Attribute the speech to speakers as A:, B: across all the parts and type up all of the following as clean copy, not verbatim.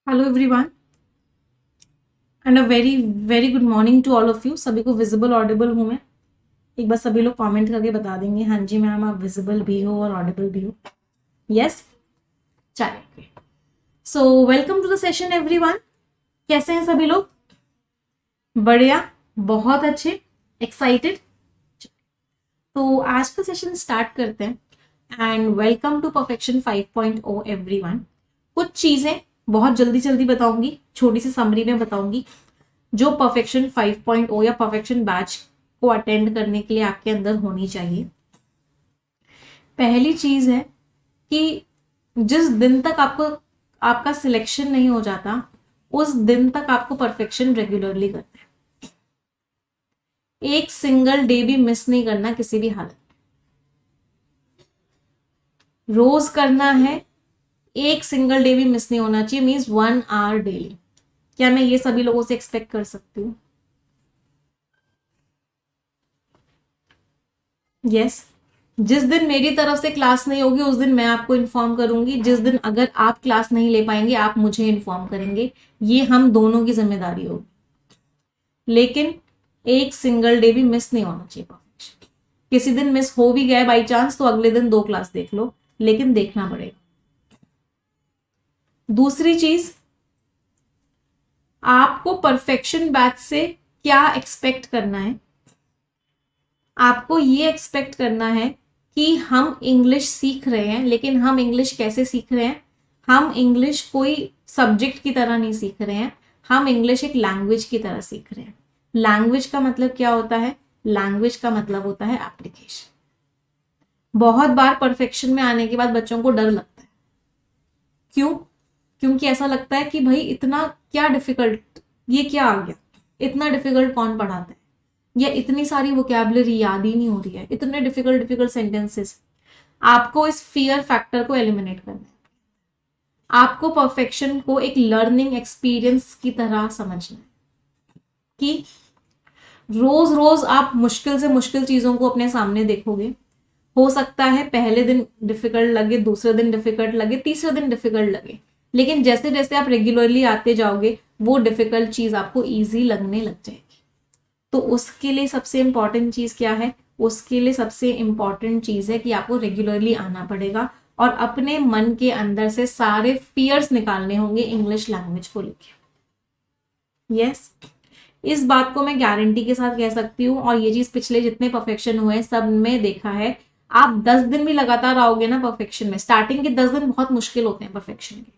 A: Hello everyone and a very very good morning to all of you. सभी को visible Audible हूँ मैं? एक बार सभी लोग कमेंट करके बता देंगे हाँ जी मैम आप विजिबल भी हो और ऑडिबल भी हो। यस, चलिए। So welcome to the session everyone. कैसे हैं सभी लोग? बढ़िया, बहुत अच्छे, एक्साइटेड। तो आज का सेशन स्टार्ट करते हैं and welcome to perfection 5.0 everyone. कुछ चीजें बहुत जल्दी जल्दी बताऊंगी, छोटी सी समरी में बताऊंगी जो परफेक्शन 5.0 या परफेक्शन बैच को अटेंड करने के लिए आपके अंदर होनी चाहिए। पहली चीज है कि जिस दिन तक आपको आपका सिलेक्शन नहीं हो जाता उस दिन तक आपको परफेक्शन रेगुलरली करना है। एक सिंगल डे भी मिस नहीं करना किसी भी हालत में, रोज करना है। एक सिंगल डे भी मिस नहीं होना चाहिए, मीन्स 1 आवर डेली। क्या मैं ये सभी लोगों से एक्सपेक्ट कर सकती हूँ? यस। जिस दिन मेरी तरफ से क्लास नहीं होगी उस दिन मैं आपको इन्फॉर्म करूंगी। जिस दिन अगर आप क्लास नहीं ले पाएंगे आप मुझे इन्फॉर्म करेंगे। ये हम दोनों की जिम्मेदारी होगी, लेकिन एक सिंगल डे भी मिस नहीं होना चाहिए परफेक्शन। किसी दिन मिस हो भी गया बाई चांस तो अगले दिन 2 क्लास देख लो, लेकिन देखना पड़ेगा। दूसरी चीज, आपको परफेक्शन बैच से क्या एक्सपेक्ट करना है? आपको ये एक्सपेक्ट करना है कि हम इंग्लिश सीख रहे हैं, लेकिन हम इंग्लिश कैसे सीख रहे हैं? हम इंग्लिश कोई सब्जेक्ट की तरह नहीं सीख रहे हैं, हम इंग्लिश एक लैंग्वेज की तरह सीख रहे हैं। लैंग्वेज का मतलब क्या होता है? लैंग्वेज का मतलब होता है एप्लीकेशन। बहुत बार परफेक्शन में आने के बाद बच्चों को डर लगता है। क्यों? क्योंकि ऐसा लगता है कि भाई इतना क्या डिफिकल्ट, ये क्या आ गया, इतना डिफिकल्ट कौन पढ़ाता है, या इतनी सारी वोकैबुलरी याद ही नहीं हो रही है, इतने डिफिकल्ट डिफिकल्ट सेंटेंसेस। आपको इस फियर फैक्टर को एलिमिनेट करना है। आपको परफेक्शन को एक लर्निंग एक्सपीरियंस की तरह समझना है कि रोज रोज आप मुश्किल से मुश्किल चीजों को अपने सामने देखोगे। हो सकता है पहले दिन डिफिकल्ट लगे, दूसरे दिन डिफिकल्ट लगे, तीसरे दिन डिफिकल्ट लगे, लेकिन जैसे जैसे आप रेगुलरली आते जाओगे वो डिफिकल्ट चीज आपको ईजी लगने लग जाएगी। तो उसके लिए सबसे इंपॉर्टेंट चीज क्या है? उसके लिए सबसे इंपॉर्टेंट चीज है कि आपको रेगुलरली आना पड़ेगा और अपने मन के अंदर से सारे फियर्स निकालने होंगे इंग्लिश लैंग्वेज को लेके। यस, इस बात को मैं गारंटी के साथ कह सकती हूँ और ये चीज पिछले जितने परफेक्शन हुए सब में देखा है। आप 10 दिन भी लगातार आओगे ना परफेक्शन में, स्टार्टिंग के 10 दिन बहुत मुश्किल होते हैं परफेक्शन के।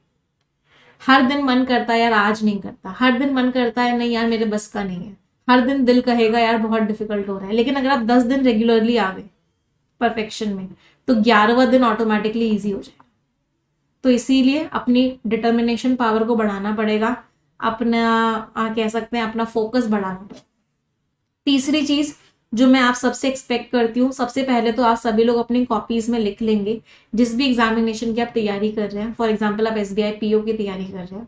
A: हर दिन मन करता है यार आज नहीं करता, हर दिन मन करता है नहीं यार मेरे बस का नहीं है, हर दिन दिल कहेगा यार बहुत डिफिकल्ट हो रहा है। लेकिन अगर आप 10 दिन रेगुलरली आ गए परफेक्शन में तो 11वां दिन ऑटोमेटिकली ईजी हो जाएगा। तो इसीलिए अपनी डिटर्मिनेशन पावर को बढ़ाना पड़ेगा, अपना कह सकते हैं अपना फोकस बढ़ाना पड़ेगा। तीसरी चीज जो मैं आप सबसे एक्सपेक्ट करती हूँ, सबसे पहले तो आप सभी लोग अपनी कॉपीज में लिख लेंगे जिस भी एग्जामिनेशन की आप तैयारी कर रहे हैं। फॉर एग्जाम्पल आप SBI PO की तैयारी कर रहे हैं,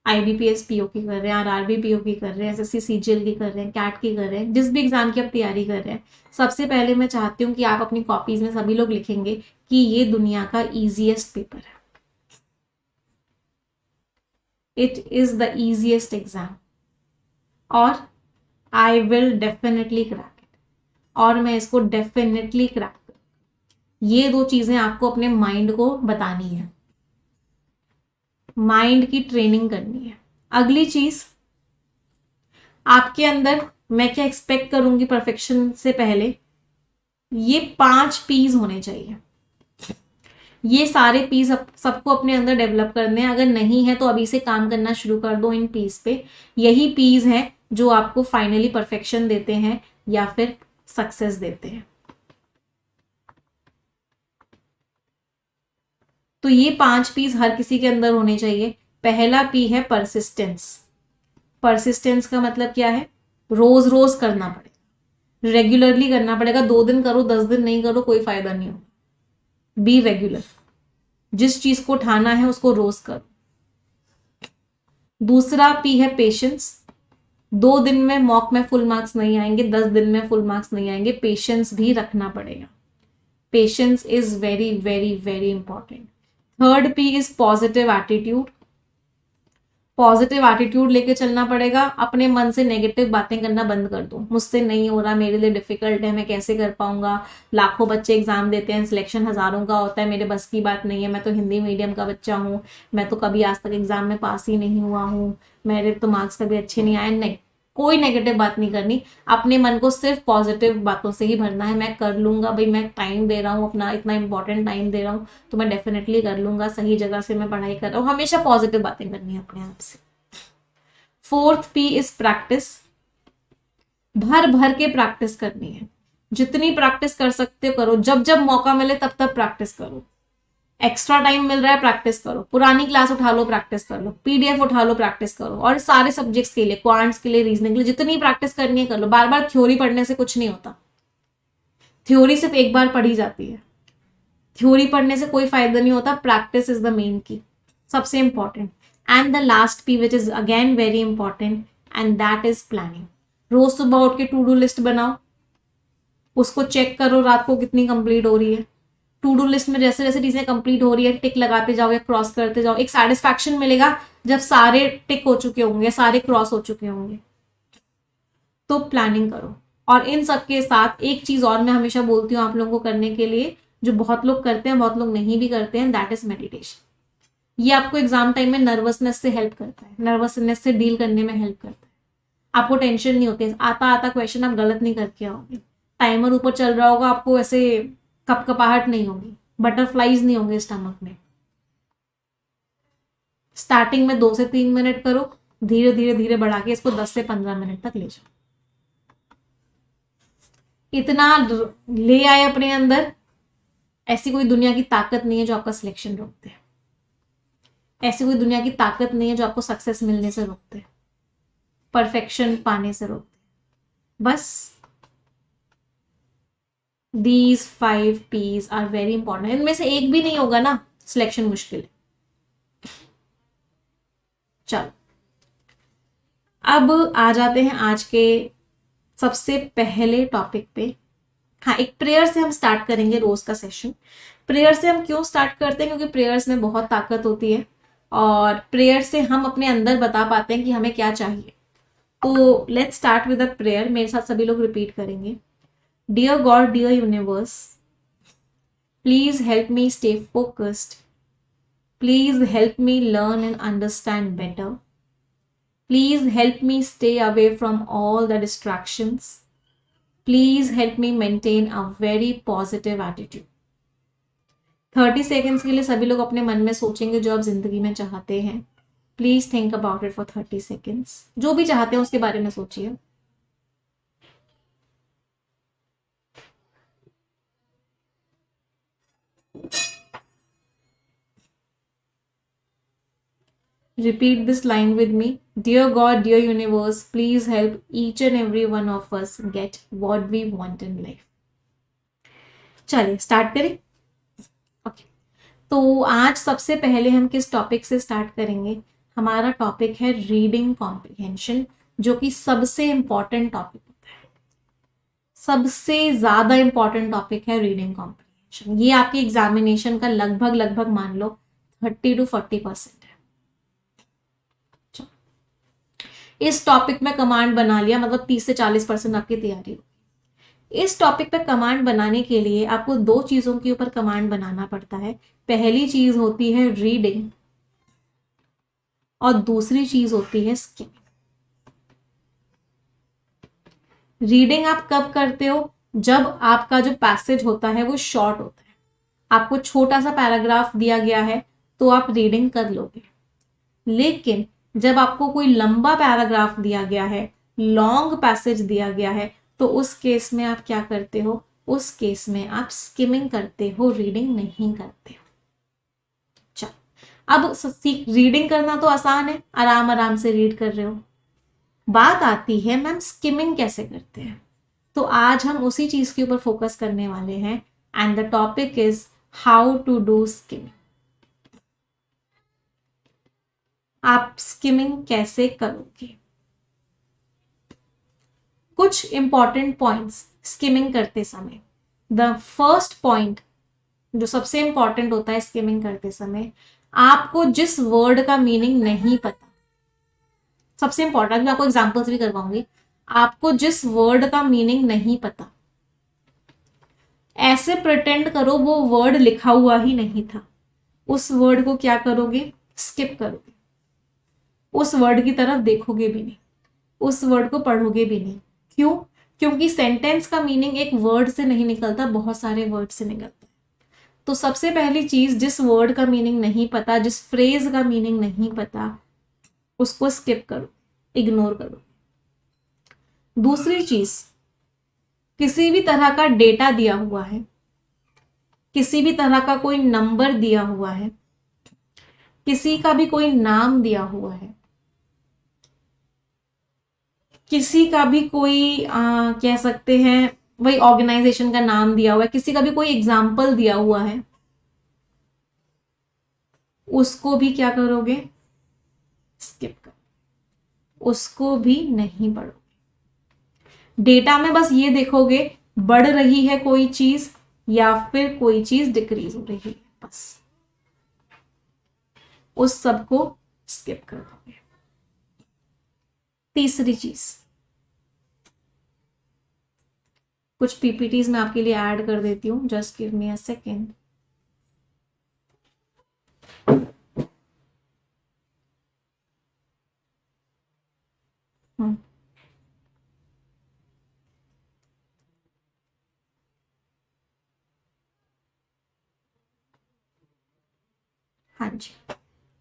A: IBPS PO की कर रहे हैं, RRB PO की कर रहे हैं, SSC CGL की कर रहे हैं, कैट की कर रहे हैं, जिस भी एग्जाम की आप तैयारी कर रहे हैं, सबसे पहले मैं चाहती हूँ कि आप अपनी कॉपीज में सभी लोग लिखेंगे कि ये दुनिया का इजीएस्ट पेपर है, it is the easiest exam और I will definitely crack it, और मैं इसको डेफिनेटली क्रैक कर। ये दो चीजें आपको अपने माइंड को बतानी है, माइंड की ट्रेनिंग करनी है। अगली चीज, आपके अंदर मैं क्या एक्सपेक्ट करूंगी परफेक्शन से पहले, ये 5 P's होने चाहिए। ये सारे पीस सबको अपने अंदर डेवलप करने हैं। अगर नहीं है तो अभी से काम करना शुरू कर दो इन पीस पे। यही पीस हैं जो आपको फाइनली परफेक्शन देते हैं या फिर सक्सेस देते हैं। तो ये 5 पीस हर किसी के अंदर होने चाहिए। पहला पी है परसिस्टेंस। परसिस्टेंस का मतलब क्या है? रोज रोज करना पड़ेगा, रेगुलरली करना पड़ेगा। 2 दिन करो 10 दिन नहीं करो कोई फायदा नहीं होगा। बी रेगुलर, जिस चीज को ठाना है उसको रोज करो। दूसरा पी है पेशेंस। 2 दिन में मॉक में फुल मार्क्स नहीं आएंगे, 10 दिन में फुल मार्क्स नहीं आएंगे, पेशेंस भी रखना पड़ेगा। Patience is very very very important. Third P is positive attitude. Positive attitude लेके चलना पड़ेगा। अपने मन से नेगेटिव बातें करना बंद कर दो, मुझसे नहीं हो रहा, मेरे लिए डिफिकल्ट है, मैं कैसे कर पाऊंगा, लाखों बच्चे एग्जाम देते हैं, सिलेक्शन हजारों का होता है, मेरे बस की बात नहीं है, मैं तो हिंदी मीडियम का बच्चा हूँ, मैं तो कभी आज तक एग्जाम में पास ही नहीं हुआ हूँ, मेरे तो मार्क्स कभी अच्छे नहीं आए। नहीं, कोई नेगेटिव बात नहीं करनी। अपने मन को सिर्फ पॉजिटिव बातों से ही भरना है। मैं कर लूंगा भाई, मैं टाइम दे रहा हूँ अपना, इतना इंपॉर्टेंट टाइम दे रहा हूँ, तो मैं डेफिनेटली कर लूंगा, सही जगह से मैं पढ़ाई कर रहा हूँ। हमेशा पॉजिटिव बातें करनी है अपने आप से। Fourth P is practice. भर भर के प्रैक्टिस करनी है, जितनी प्रैक्टिस कर सकते हो करो, जब जब मौका मिले तब तब प्रैक्टिस करो। एक्स्ट्रा टाइम मिल रहा है, प्रैक्टिस करो, पुरानी क्लास उठा लो, प्रैक्टिस कर लो, पीडीएफ उठा लो, प्रैक्टिस करो। और सारे सब्जेक्ट्स के लिए, क्वांट्स के लिए, रीजनिंग के लिए, जितनी प्रैक्टिस करनी है कर लो। बार बार थ्योरी पढ़ने से कुछ नहीं होता, थ्योरी सिर्फ एक बार पढ़ी जाती है, थ्योरी पढ़ने से कोई फायदा नहीं होता। प्रैक्टिस इज द मेन की, सबसे important. And the last P which is again very important, and that is planning. रोज सुबह उठ के टू डू लिस्ट बनाओ, उसको चेक करो रात को कितनी कंप्लीट हो रही है। टू डू लिस्ट में जैसे जैसे चीजें कंप्लीट हो रही है, टिक लगाते जाओ या क्रॉस करते जाओ। एक सेटिस्फैक्शन मिलेगा जब सारे टिक हो चुके होंगे, सारे क्रॉस हो चुके होंगे। तो प्लानिंग करो। और इन सब के साथ एक चीज और मैं हमेशा बोलती हूँ आप लोगों को करने के लिए, जो बहुत लोग करते हैं, बहुत लोग नहीं भी करते हैं, दैट इज मेडिटेशन। ये आपको एग्जाम टाइम में नर्वसनेस से हेल्प करता है, नर्वसनेस से डील करने में हेल्प करता है। आपको टेंशन नहीं होती, आता आता क्वेश्चन आप गलत नहीं करके आओगे, टाइमर ऊपर चल रहा होगा, आपको ऐसे कपकपाहट नहीं होगी, बटरफ्लाईज नहीं होंगे स्टमक में। स्टार्टिंग में 2 से 3 मिनट करो, धीरे धीरे धीरे बढ़ा के इसको 10 से 15 मिनट तक ले जाओ। इतना ले आए अपने अंदर, ऐसी कोई दुनिया की ताकत नहीं है जो आपका सिलेक्शन रोकते हैं, ऐसी कोई दुनिया की ताकत नहीं है जो आपको सक्सेस मिलने से रोकते, परफेक्शन पाने से रोकते। बस these 5 P's are very important. इनमें से एक भी नहीं होगा ना, सिलेक्शन मुश्किल है। चलो अब आ जाते हैं आज के सबसे पहले टॉपिक पे। हाँ, एक प्रेयर से हम स्टार्ट करेंगे रोज का सेशन। प्रेयर से हम क्यों स्टार्ट करते हैं? क्योंकि प्रेयर्स में बहुत ताकत होती है और प्रेयर से हम अपने अंदर बता पाते हैं कि हमें क्या चाहिए। तो let's start with a prayer. मेरे साथ सभी लोग रिपीट करेंगे। Dear God, dear universe, please help me stay focused, please help me learn and understand better, please help me stay away from all the distractions, please help me maintain a very positive attitude। 30 seconds के लिए सभी लोग अपने मन में सोचेंगे जो आप जिंदगी में चाहते हैं। Please think about it for 30 seconds। जो भी चाहते हैं उसके बारे में सोचिए। Repeat this line with me. Dear God, dear universe, please help each and every one of us get what we want in life। चलिए स्टार्ट करें। ओके, तो आज सबसे पहले हम किस टॉपिक से स्टार्ट करेंगे? हमारा टॉपिक है रीडिंग कॉम्प्रिहेंशन, जो कि सबसे इंपॉर्टेंट टॉपिक होता है। सबसे ज्यादा इंपॉर्टेंट टॉपिक है रीडिंग कॉम्प्रिहेंशन। ये आपके एग्जामिनेशन का लगभग लगभग मान लो 30 to 40% है। इस टॉपिक में कमांड बना लिया, मतलब 30 से 40% आपकी तैयारी होगी। इस टॉपिक पे कमांड बनाने के लिए आपको 2 चीजों के ऊपर कमांड बनाना पड़ता है। पहली चीज होती है रीडिंग और दूसरी चीज होती है स्किमिंग। रीडिंग आप कब करते हो? जब आपका जो पैसेज होता है वो शॉर्ट होता है, आपको छोटा सा पैराग्राफ दिया गया है तो आप रीडिंग कर लोगे। लेकिन जब आपको कोई लंबा पैराग्राफ दिया गया है, लॉन्ग पैसेज दिया गया है, तो उस केस में आप क्या करते हो? उस केस में आप स्किमिंग करते हो, रीडिंग नहीं करते हो। चल, अब रीडिंग करना तो आसान है, आराम आराम से रीड कर रहे हो। बात आती है मैम स्किमिंग कैसे करते हैं? तो आज हम उसी चीज के ऊपर फोकस करने वाले हैं and the topic is how to do skimming. आप स्किमिंग कैसे करोगे? कुछ इंपॉर्टेंट पॉइंट्स स्किमिंग करते समय। द फर्स्ट पॉइंट जो सबसे इंपॉर्टेंट होता है स्किमिंग करते समय, आपको जिस वर्ड का मीनिंग नहीं पता सबसे इंपॉर्टेंट, मैं आपको एग्जांपल्स भी करवाऊंगी, आपको जिस वर्ड का मीनिंग नहीं पता, ऐसे प्रिटेंड करो वो वर्ड लिखा हुआ ही नहीं था, उस वर्ड को क्या करोगे, स्किप करोगे, उस वर्ड की तरफ देखोगे भी नहीं, उस वर्ड को पढ़ोगे भी नहीं। क्यों? क्योंकि सेंटेंस का मीनिंग एक वर्ड से नहीं निकलता, बहुत सारे वर्ड से निकलता है। तो सबसे पहली चीज, जिस वर्ड का मीनिंग नहीं पता, जिस फ्रेज का मीनिंग नहीं पता, उसको स्किप करो, इग्नोर करो। दूसरी चीज, किसी भी तरह का डेटा दिया हुआ है, किसी भी तरह का कोई नंबर दिया हुआ है, किसी का भी कोई नाम दिया हुआ है, किसी का भी कोई कह सकते हैं वही ऑर्गेनाइजेशन का नाम दिया हुआ है, किसी का भी कोई एग्जाम्पल दिया हुआ है, उसको भी क्या करोगे, स्किप करो, उसको भी नहीं पढ़ोगे। डेटा में बस ये देखोगे बढ़ रही है कोई चीज या फिर कोई चीज डिक्रीज हो रही है, बस उस सबको स्किप कर दोगे। तीसरी चीज, कुछ पीपीटीज मैं आपके लिए ऐड कर देती हूं, just give me a second. हाँ जी,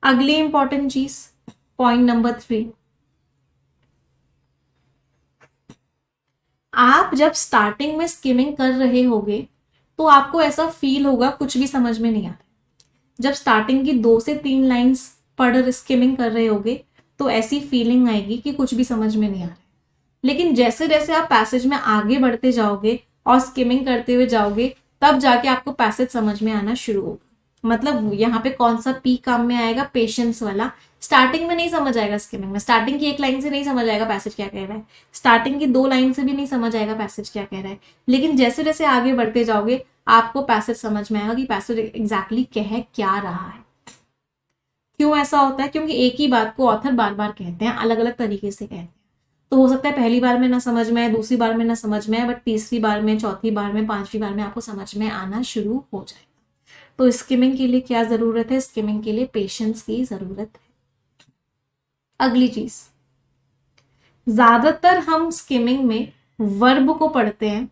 A: अगली इंपॉर्टेंट चीज, पॉइंट नंबर 3, आप जब स्टार्टिंग में स्किमिंग कर रहे होगे तो आपको ऐसा फील होगा कुछ भी समझ में नहीं आता। जब स्टार्टिंग की 2 से 3 लाइंस पढ़ स्किमिंग कर रहे होगे तो ऐसी फीलिंग आएगी कि कुछ भी समझ में नहीं आ रहा है। लेकिन जैसे जैसे आप पैसेज में आगे बढ़ते जाओगे और स्किमिंग करते हुए जाओगे, तब जाके आपको पैसेज समझ में आना शुरू होगा। मतलब यहाँ पे कौन सा पी काम में आएगा, पेशेंस वाला। स्टार्टिंग में नहीं समझ आएगा स्किमिंग में, स्टार्टिंग की 1 लाइन से नहीं समझ आएगा पैसेज क्या कह रहा है, स्टार्टिंग की 2 लाइन से भी नहीं समझ आएगा पैसेज क्या कह रहा है। लेकिन जैसे जैसे आगे बढ़ते जाओगे आपको पैसेज समझ में आएगा कि पैसेज एग्जैक्टली कह क्या रहा है। क्यों ऐसा होता है? क्योंकि एक ही बात को ऑथर बार बार कहते हैं, अलग अलग तरीके से कहते हैं। तो हो सकता है पहली बार में ना समझ में आए, दूसरी बार में ना समझ में आए, बट तीसरी बार में, चौथी बार में, 5वीं बार में आपको समझ में आना शुरू हो जाएगा। तो स्किमिंग के लिए क्या जरूरत है? स्किमिंग के लिए पेशेंस की जरूरत है। अगली चीज, ज्यादातर हम स्किमिंग में वर्ब को पढ़ते हैं।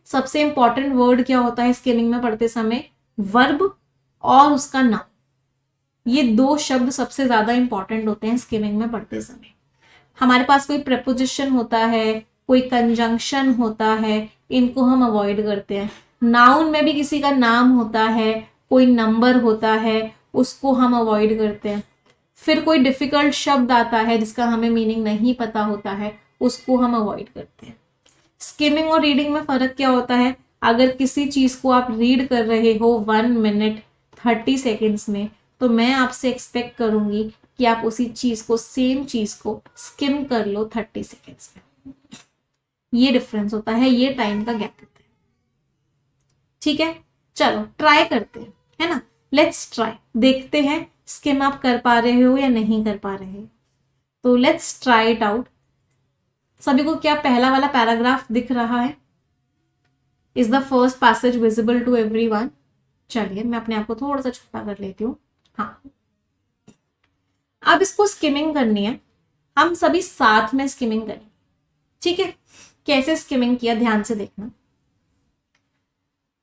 A: सबसे इंपॉर्टेंट वर्ड क्या होता है स्किमिंग में पढ़ते समय? वर्ब और उसका नाम। ये 2 शब्द सबसे ज्यादा इंपॉर्टेंट होते हैं स्किमिंग में पढ़ते समय। हमारे पास कोई प्रपोजिशन होता है, कोई कंजंक्शन होता है, इनको हम अवॉइड करते हैं। नाउन में भी किसी का नाम होता है, कोई नंबर होता है, उसको हम अवॉइड करते हैं। फिर कोई डिफिकल्ट शब्द आता है जिसका हमें मीनिंग नहीं पता होता है, उसको हम अवॉइड करते हैं। स्किमिंग और रीडिंग में फर्क क्या होता है? अगर किसी चीज को आप रीड कर रहे हो 1 मिनट 30 सेकेंड्स में, तो मैं आपसे एक्सपेक्ट करूंगी कि आप उसी चीज को, सेम चीज को स्किम कर लो 30 सेकेंड्स में। ये डिफरेंस होता है, ये टाइम का गैप होता है। ठीक है, चलो ट्राई करते हैं, है ना। लेट्स ट्राई, देखते हैं स्किम आप कर पा रहे हो या नहीं कर पा रहे। तो लेट्स ट्राई इट आउट। सभी को क्या पहला वाला पैराग्राफ दिख रहा है? Is the first passage visible to everyone? चलिए मैं अपने आप को थोड़ा सा छोटा कर लेती हूँ। हाँ, अब इसको स्किमिंग करनी है, हम सभी साथ में स्किमिंग करेंगे। ठीक है, कैसे स्किमिंग किया ध्यान से देखना।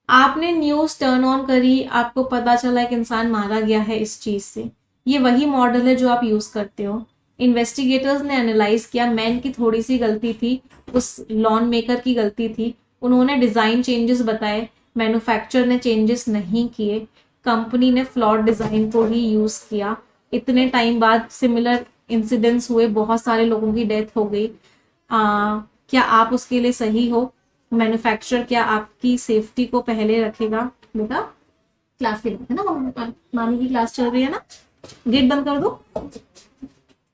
A: आपने न्यूज टर्न ऑन करी, आपको पता चला एक इंसान मारा गया है इस चीज से। ये वही मॉडल है जो आप यूज करते हो। इन्वेस्टिगेटर्स ने एनालाइज किया, मैन की थोड़ी सी गलती थी, उस लॉन मेकर की गलती थी। उन्होंने डिजाइन चेंजेस बताए, मैन्युफैक्चरर ने चेंजेस नहीं किए, कंपनी ने फ्लॉड डिजाइन को ही यूज किया। इतने टाइम बाद सिमिलर इंसिडेंट्स हुए, बहुत सारे लोगों की डेथ हो गई। क्या आप उसके लिए सही हो? मैन्युफैक्चरर क्या आपकी सेफ्टी को पहले रखेगा? बेटा क्लास के है ना, मामी की क्लास चल रही है ना, गेट बंद कर दो।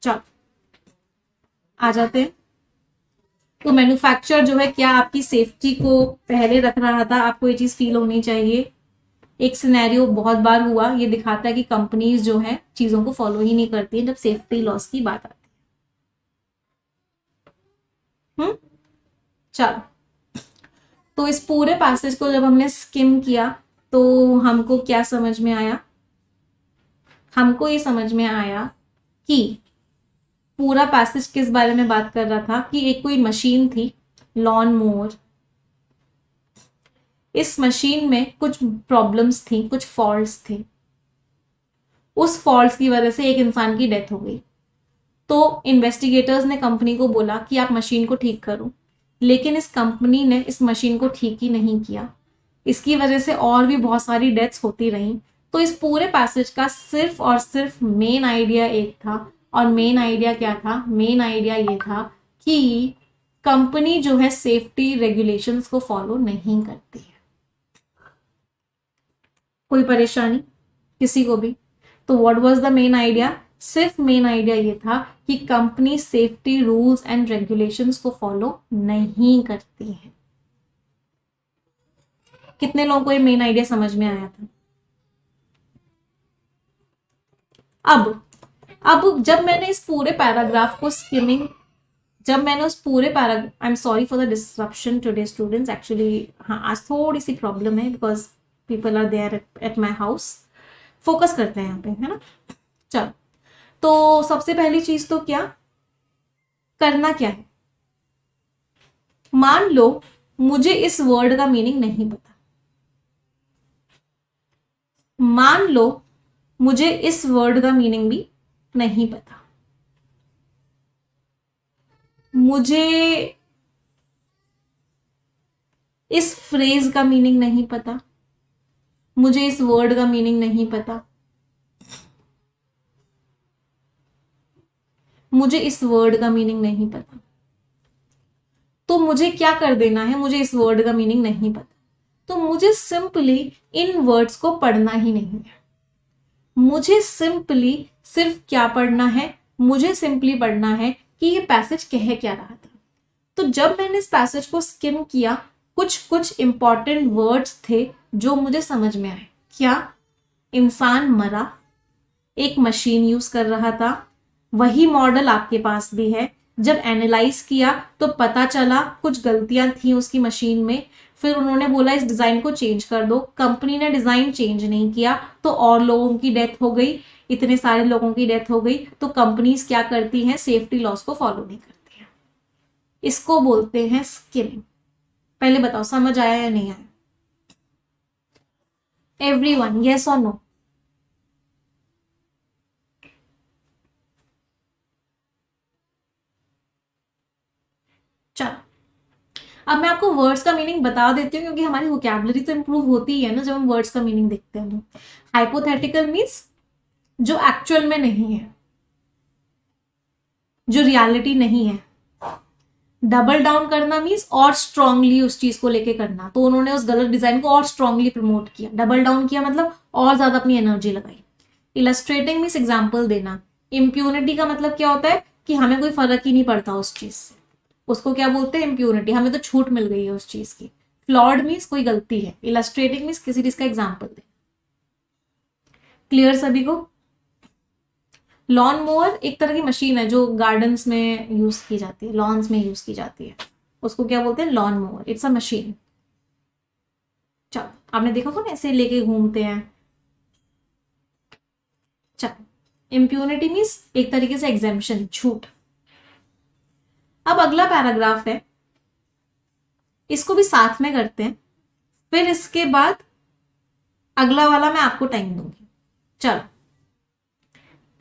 A: चलो आ जाते हैं। तो मैन्युफैक्चरर जो है क्या आपकी सेफ्टी को पहले रख रहा था? आपको ये चीज फील होनी चाहिए। एक सिनेरियो बहुत बार हुआ, ये दिखाता है कि कंपनीज जो है चीजों को फॉलो ही नहीं करती है जब सेफ्टी लॉस की बात आती है। चलो, तो इस पूरे पैसेज को जब हमने स्किम किया तो हमको क्या समझ में आया? हमको ये समझ में आया कि पूरा पैसेज किस बारे में बात कर रहा था कि एक कोई मशीन थी, लॉन मोवर। इस मशीन में कुछ प्रॉब्लम्स थी, कुछ फॉल्ट्स थे। उस फॉल्ट्स की वजह से एक इंसान की डेथ हो गई। तो इन्वेस्टिगेटर्स ने कंपनी को बोला कि आप मशीन को ठीक करो, लेकिन इस कंपनी ने इस मशीन को ठीक ही नहीं किया। इसकी वजह से और भी बहुत सारी डेथ्स होती रहीं। तो इस पूरे पैसेज का सिर्फ और सिर्फ मेन आइडिया एक था, और मेन आइडिया क्या था? मेन आइडिया ये था कि कंपनी जो है सेफ्टी रेगुलेशंस को फॉलो नहीं करती है। कोई परेशानी किसी को भी? तो what was the main idea? सिर्फ मेन आइडिया ये था कि company safety rules and regulations को फॉलो नहीं करती है। कितने लोगों को ये मेन आइडिया समझ में आया था? अब जब मैंने इस पूरे पैराग्राफ को स्किमिंग, जब मैंने उस पूरे I am sorry for the disruption today students, actually हाँ आज थोड़ी सी प्रॉब्लम है because people are there at my house. Focus करते हैं यहाँ पे, है ना। चलो, तो सबसे पहली चीज तो क्या करना क्या है? मान लो मुझे इस वर्ड का मीनिंग नहीं पता। मान लो मुझे इस वर्ड का मीनिंग भी नहीं पता। मुझे इस फ्रेज का मीनिंग नहीं पता। मुझे इस वर्ड का मीनिंग नहीं पता। मुझे इस वर्ड का मीनिंग नहीं पता। तो मुझे क्या कर देना है? मुझे इस वर्ड का मीनिंग नहीं पता, तो मुझे सिंपली इन वर्ड्स को पढ़ना ही नहीं है। मुझे सिंपली सिर्फ क्या पढ़ना है? मुझे सिंपली पढ़ना है कि ये पैसेज कह क्या रहा था। तो जब मैंने इस पैसेज को स्किम किया, कुछ कुछ इंपॉर्टेंट वर्ड्स थे जो मुझे समझ में आए। क्या? इंसान मरा, एक मशीन यूज कर रहा था, वही मॉडल आपके पास भी है। जब एनालाइज किया तो पता चला कुछ गलतियां थी उसकी मशीन में, फिर उन्होंने बोला इस डिजाइन को चेंज कर दो। कंपनी ने डिजाइन चेंज नहीं किया तो और लोगों की डेथ हो गई, इतने सारे लोगों की डेथ हो गई। तो कंपनीज क्या करती हैं? सेफ्टी लॉस को फॉलो नहीं करती हैं। इसको बोलते हैं स्किमिंग। पहले बताओ समझ आया या नहीं आया? एवरीवन यस और नो? चलो, अब मैं आपको वर्ड्स का मीनिंग बता देती हूँ क्योंकि हमारी वोकैबुलरी तो इंप्रूव होती है ना जब हम वर्ड्स का मीनिंग देखते हैं। तो हाइपोथेटिकल मीन्स जो एक्चुअल में नहीं है, जो रियलिटी नहीं है। डबल डाउन करना मीन्स और स्ट्रांगली उस चीज को लेके करना। तो उन्होंने उस गलत डिजाइन को और स्ट्रांगली प्रमोट किया। डबल डाउन किया मतलब और ज्यादा अपनी एनर्जी लगाई। इलस्ट्रेटिंग मीन्स एग्जाम्पल देना। इम्प्यूनिटी का मतलब क्या होता है? कि हमें कोई फर्क ही नहीं पड़ता उस चीज से। उसको क्या बोलते हैं? इम्प्यूनिटी। हमें तो छूट मिल गई है उस चीज की। फ्लॉड मीन्स कोई गलती है। इलस्ट्रेटिंग मीन्स किसी चीज का एग्जाम्पल दे। क्लियर सभी को? लॉन मोवर एक तरह की मशीन है जो गार्डन्स में यूज की जाती है, लॉन्स में यूज की जाती है। उसको क्या बोलते हैं? Lawn mower. It's a machine. चलो, आपने देखा होगा ना ऐसे लेके घूमते हैं। चलो, इम्प्यूनिटी मीन्स एक तरीके से एग्जेम्पशन, छूट। अब अगला पैराग्राफ है, इसको भी साथ में करते हैं, फिर इसके बाद अगला वाला मैं आपको टाइम दूंगी। चलो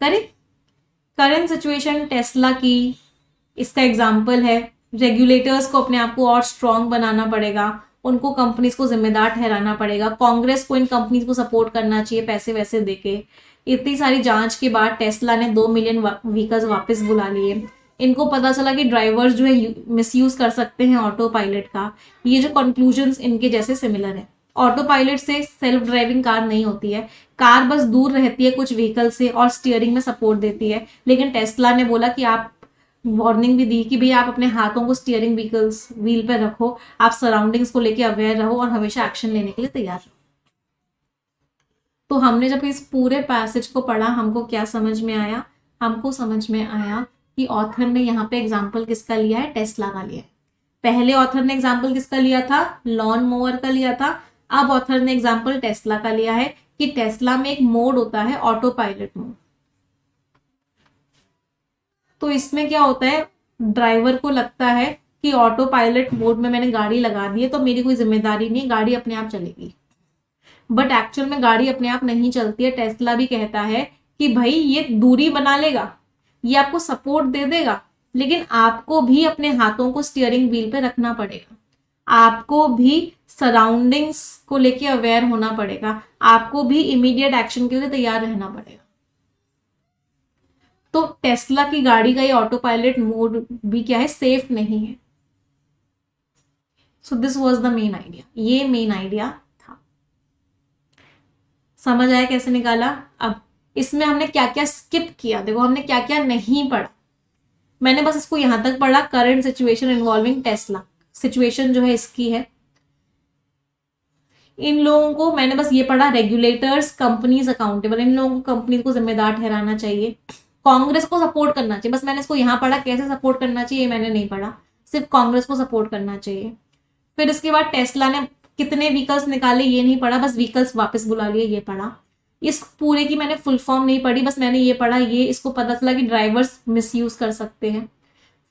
A: करें। करंट सिचुएशन टेस्ला की, इसका एग्जाम्पल है। रेगुलेटर्स को अपने आप को और स्ट्रांग बनाना पड़ेगा, उनको कंपनीज को जिम्मेदार ठहराना पड़ेगा। कांग्रेस को इन कंपनीज को सपोर्ट करना चाहिए पैसे वैसे देके। इतनी सारी जांच के बाद टेस्ला ने 2 मिलियन व्हीकल्स वापस बुला लिए। इनको पता चला कि ड्राइवर्स जो है मिसयूज कर सकते हैं ऑटो पायलट का। ये जो कंक्लूजन्स इनके जैसे सिमिलर है। ऑटो पायलट से सेल्फ ड्राइविंग कार नहीं होती है, कार बस दूर रहती है कुछ व्हीकल से और स्टीयरिंग में सपोर्ट देती है। लेकिन टेस्ला ने बोला कि आप, वार्निंग भी दी कि भैया आप अपने हाथों को स्टीयरिंग व्हील पर रखो, आप सराउंडिंग्स को लेके अवेयर रहो और हमेशा एक्शन लेने के लिए तैयार रहो। तो हमने जब इस पूरे पैसेज को पढ़ा, हमको क्या समझ में आया? हमको समझ में आया कि ऑथर ने यहाँ पे एग्जाम्पल किसका लिया है? टेस्ला का लिया है। पहले ऑथर ने एग्जाम्पल किसका लिया था? लॉन मोवर का लिया था। अब ऑथर ने एग्जाम्पल टेस्ला का लिया है कि टेस्ला में एक मोड होता है ऑटो पायलट मोड। तो इसमें क्या होता है, ड्राइवर को लगता है कि ऑटो पायलट मोड में मैंने गाड़ी लगा दी है तो मेरी कोई जिम्मेदारी नहीं, गाड़ी अपने आप चलेगी। बट एक्चुअल में गाड़ी अपने आप नहीं चलती है। टेस्ला भी कहता है कि भाई ये दूरी बना लेगा, ये आपको सपोर्ट दे देगा, लेकिन आपको भी अपने हाथों को स्टीयरिंग व्हील पे रखना पड़ेगा, आपको भी सराउंडिंग्स को लेके अवेयर होना पड़ेगा, आपको भी इमीडिएट एक्शन के लिए तैयार रहना पड़ेगा। तो टेस्ला की गाड़ी का ये ऑटो पायलट मोड भी क्या है? सेफ नहीं है। So this was the main idea, ये मेन आइडिया था। समझ आया कैसे निकाला? अब इसमें हमने क्या क्या स्किप किया, देखो हमने क्या क्या नहीं पढ़ा। मैंने बस इसको यहां तक पढ़ा, current situation involving Tesla. Situation जो है इसकी है, इन लोगों को मैंने बस ये पढ़ा, रेगुलेटर्स, कंपनीज अकाउंटेबल, इन लोगों को कंपनी को जिम्मेदार ठहराना चाहिए, कांग्रेस को सपोर्ट करना चाहिए। बस मैंने इसको यहां पढ़ा, कैसे सपोर्ट करना चाहिए मैंने नहीं पढ़ा, सिर्फ कांग्रेस को सपोर्ट करना चाहिए। फिर इसके बाद टेस्ला ने कितने व्हीकल्स निकाले ये नहीं पढ़ा, बस व्हीकल्स वापस बुला लिए ये पढ़ा। इस पूरे की मैंने फुल फॉर्म नहीं पढ़ी, बस मैंने ये पढ़ा, ये इसको पता चला कि ड्राइवर्स मिसयूज कर सकते हैं।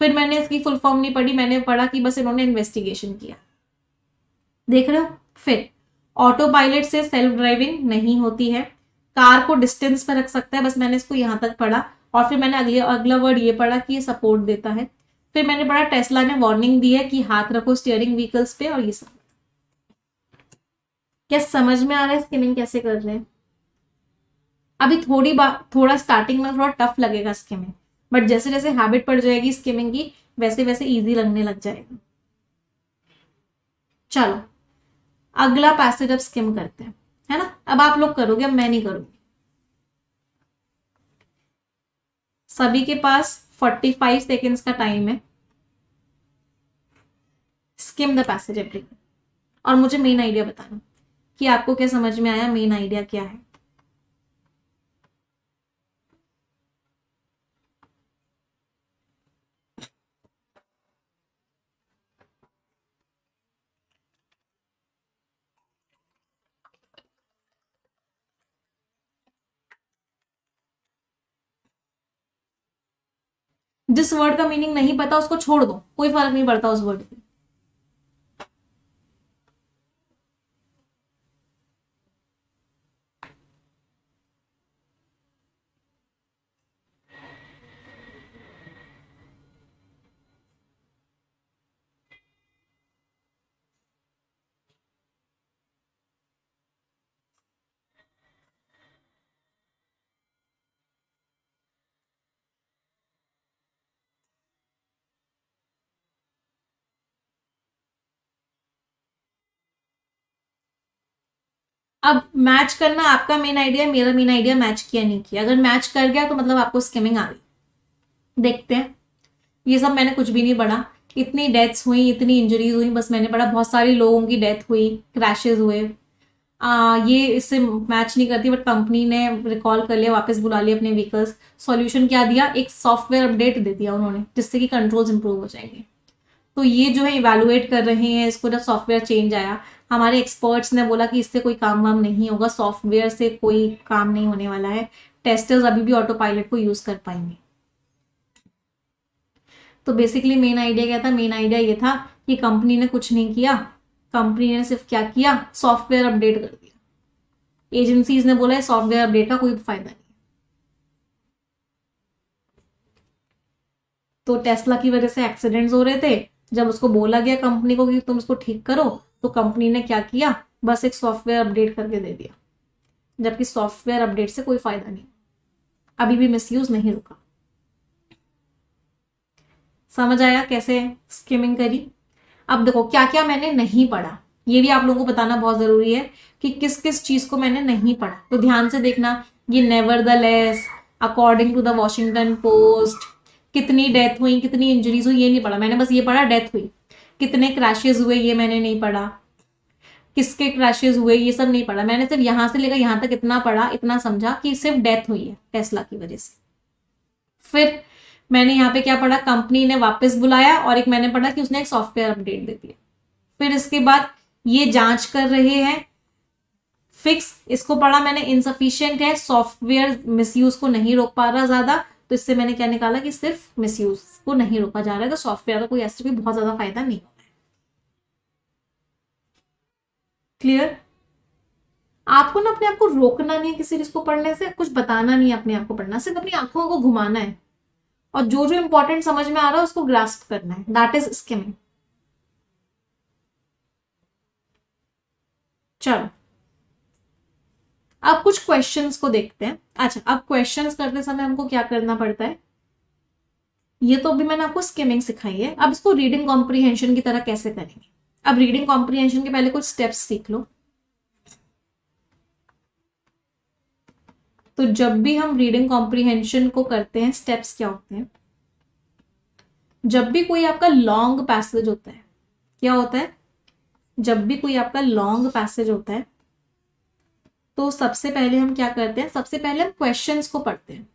A: फिर मैंने इसकी फुल फॉर्म नहीं पढ़ी, मैंने पढ़ा कि बस इन्होंने इन्वेस्टिगेशन किया। देख रहे हो? फिर ऑटो पायलट से सेल्फ ड्राइविंग नहीं होती है, कार को डिस्टेंस पर रख सकता है, बस मैंने इसको यहां तक पढ़ा। और फिर मैंने अगला वर्ड ये पढ़ा कि ये सपोर्ट देता है। फिर मैंने पढ़ा टेस्ला ने वार्निंग दी है कि हाथ रखो स्टीयरिंग व्हीकल्स पे, और ये सब। क्या समझ में आ रहा है स्किमिंग कैसे कर रहे हैं? अभी थोड़ा स्टार्टिंग में थोड़ा टफ लगेगा स्किमिंग, बट जैसे जैसे हैबिट पड़ जाएगी स्किमिंग की, वैसे वैसे इजी लगने लग जाएगा। चलो अगला पैसेज अब स्किम करते हैं, है ना? अब आप लोग करोगे, अब मैं नहीं करूंगी। सभी के पास 45 सेकेंड्स का टाइम है। स्किम द पैसेज एवरीवन, और मुझे मेन आइडिया बताना कि आपको क्या समझ में आया, मेन आइडिया क्या है। जिस वर्ड का मीनिंग नहीं पता उसको छोड़ दो, कोई फर्क नहीं पड़ता उस वर्ड से। अब मैच करना आपका मेन आइडिया, मेरा मेन आइडिया मैच किया नहीं किया। अगर मैच कर गया तो मतलब आपको स्किमिंग आ गई। देखते हैं। ये सब मैंने कुछ भी नहीं पढ़ा, इतनी डेथ्स हुई, इतनी इंजरीज हुई, बस मैंने पढ़ा बहुत सारे लोगों की डेथ हुई, क्रैशेस हुए। ये इससे मैच नहीं करती, बट कंपनी ने रिकॉल कर लिया, वापस बुला लिया अपने व्हीकल्स। सॉल्यूशन क्या दिया? एक सॉफ्टवेयर अपडेट दे दिया उन्होंने, जिससे कि कंट्रोल्स इंप्रूव हो जाएंगे। तो ये जो है इवेलुएट कर रहे हैं इसको। जब सॉफ्टवेयर चेंज आया, हमारे एक्सपर्ट्स ने बोला कि इससे कोई काम वाम नहीं होगा, सॉफ्टवेयर से कोई काम नहीं होने वाला है, टेस्टर्स अभी भी ऑटो पायलट को यूज कर पाएंगे। तो बेसिकली मेन आइडिया क्या था? मेन आइडिया ये था कि कंपनी ने कुछ नहीं किया, कंपनी ने सिर्फ क्या किया? सॉफ्टवेयर अपडेट कर दिया। एजेंसीज ने बोला सॉफ्टवेयर अपडेट का कोई फायदा नहीं। तो टेस्ला की वजह से एक्सीडेंट्स हो रहे थे, जब उसको बोला गया कंपनी को कि तुम इसको ठीक करो, तो कंपनी ने क्या किया? बस एक सॉफ्टवेयर अपडेट करके दे दिया, जबकि सॉफ्टवेयर अपडेट से कोई फायदा नहीं, अभी भी मिसयूज नहीं रुका। समझ आया कैसे स्किमिंग करी? अब देखो क्या क्या मैंने नहीं पढ़ा, ये भी आप लोगों को बताना बहुत जरूरी है कि किस किस चीज को मैंने नहीं पढ़ा। तो ध्यान से देखना, ये nevertheless, according to the Washington Post, कितनी डेथ हुई, कितनी इंजरीज हुई, ये नहीं पढ़ा मैंने, बस ये पढ़ा डेथ हुई। कितने क्रैशेस हुए ये मैंने नहीं पढ़ा। किसके क्रैशेस हुए, ये सब नहीं पढ़ा मैंने। सिर्फ यहां से लेकर यहां तक इतना पढ़ा, इतना समझा कि सिर्फ डेथ हुई है टेस्ला की वजह से। फिर मैंने यहाँ पे क्या पढ़ा, कंपनी ने वापस बुलाया, और एक मैंने पढ़ा कि उसने एक सॉफ्टवेयर अपडेट दे दिया। फिर इसके बाद ये जांच कर रहे हैं, फिक्स, इसको पढ़ा मैंने, इनसफिशिएंट है, सॉफ्टवेयर मिसयूज को नहीं रोक पा रहा ज्यादा, तो इससे मैंने क्या निकाला कि सिर्फ मिसयूज को नहीं रोका जा रहा है, तो सॉफ्टवेयर का कोई ऐसा कोई बहुत ज्यादा फायदा नहीं होता है। क्लियर? आपको ना अपने आप को रोकना नहीं है किसी चीज को पढ़ने से, कुछ बताना नहीं है अपने आप को पढ़ना, सिर्फ अपनी आंखों को घुमाना है, और जो जो इंपॉर्टेंट समझ में आ रहा है उसको ग्रास्प करना है, दैट इज स्किमिंग। चलो अब कुछ क्वेश्चंस को देखते हैं। अच्छा, अब क्वेश्चंस करते समय हमको क्या करना पड़ता है, ये तो अभी मैंने आपको स्किमिंग सिखाई है, अब इसको रीडिंग कॉम्प्रीहेंशन की तरह कैसे करेंगे। अब रीडिंग कॉम्प्रीहेंशन के पहले कुछ स्टेप्स सीख लो। तो जब भी हम रीडिंग कॉम्प्रीहेंशन को करते हैं, स्टेप्स क्या होते हैं, जब भी कोई आपका लॉन्ग पैसेज होता है, क्या होता है, जब भी कोई आपका लॉन्ग पैसेज होता है, तो सबसे पहले हम क्या करते हैं, सबसे पहले हम क्वेश्चंस को पढ़ते हैं।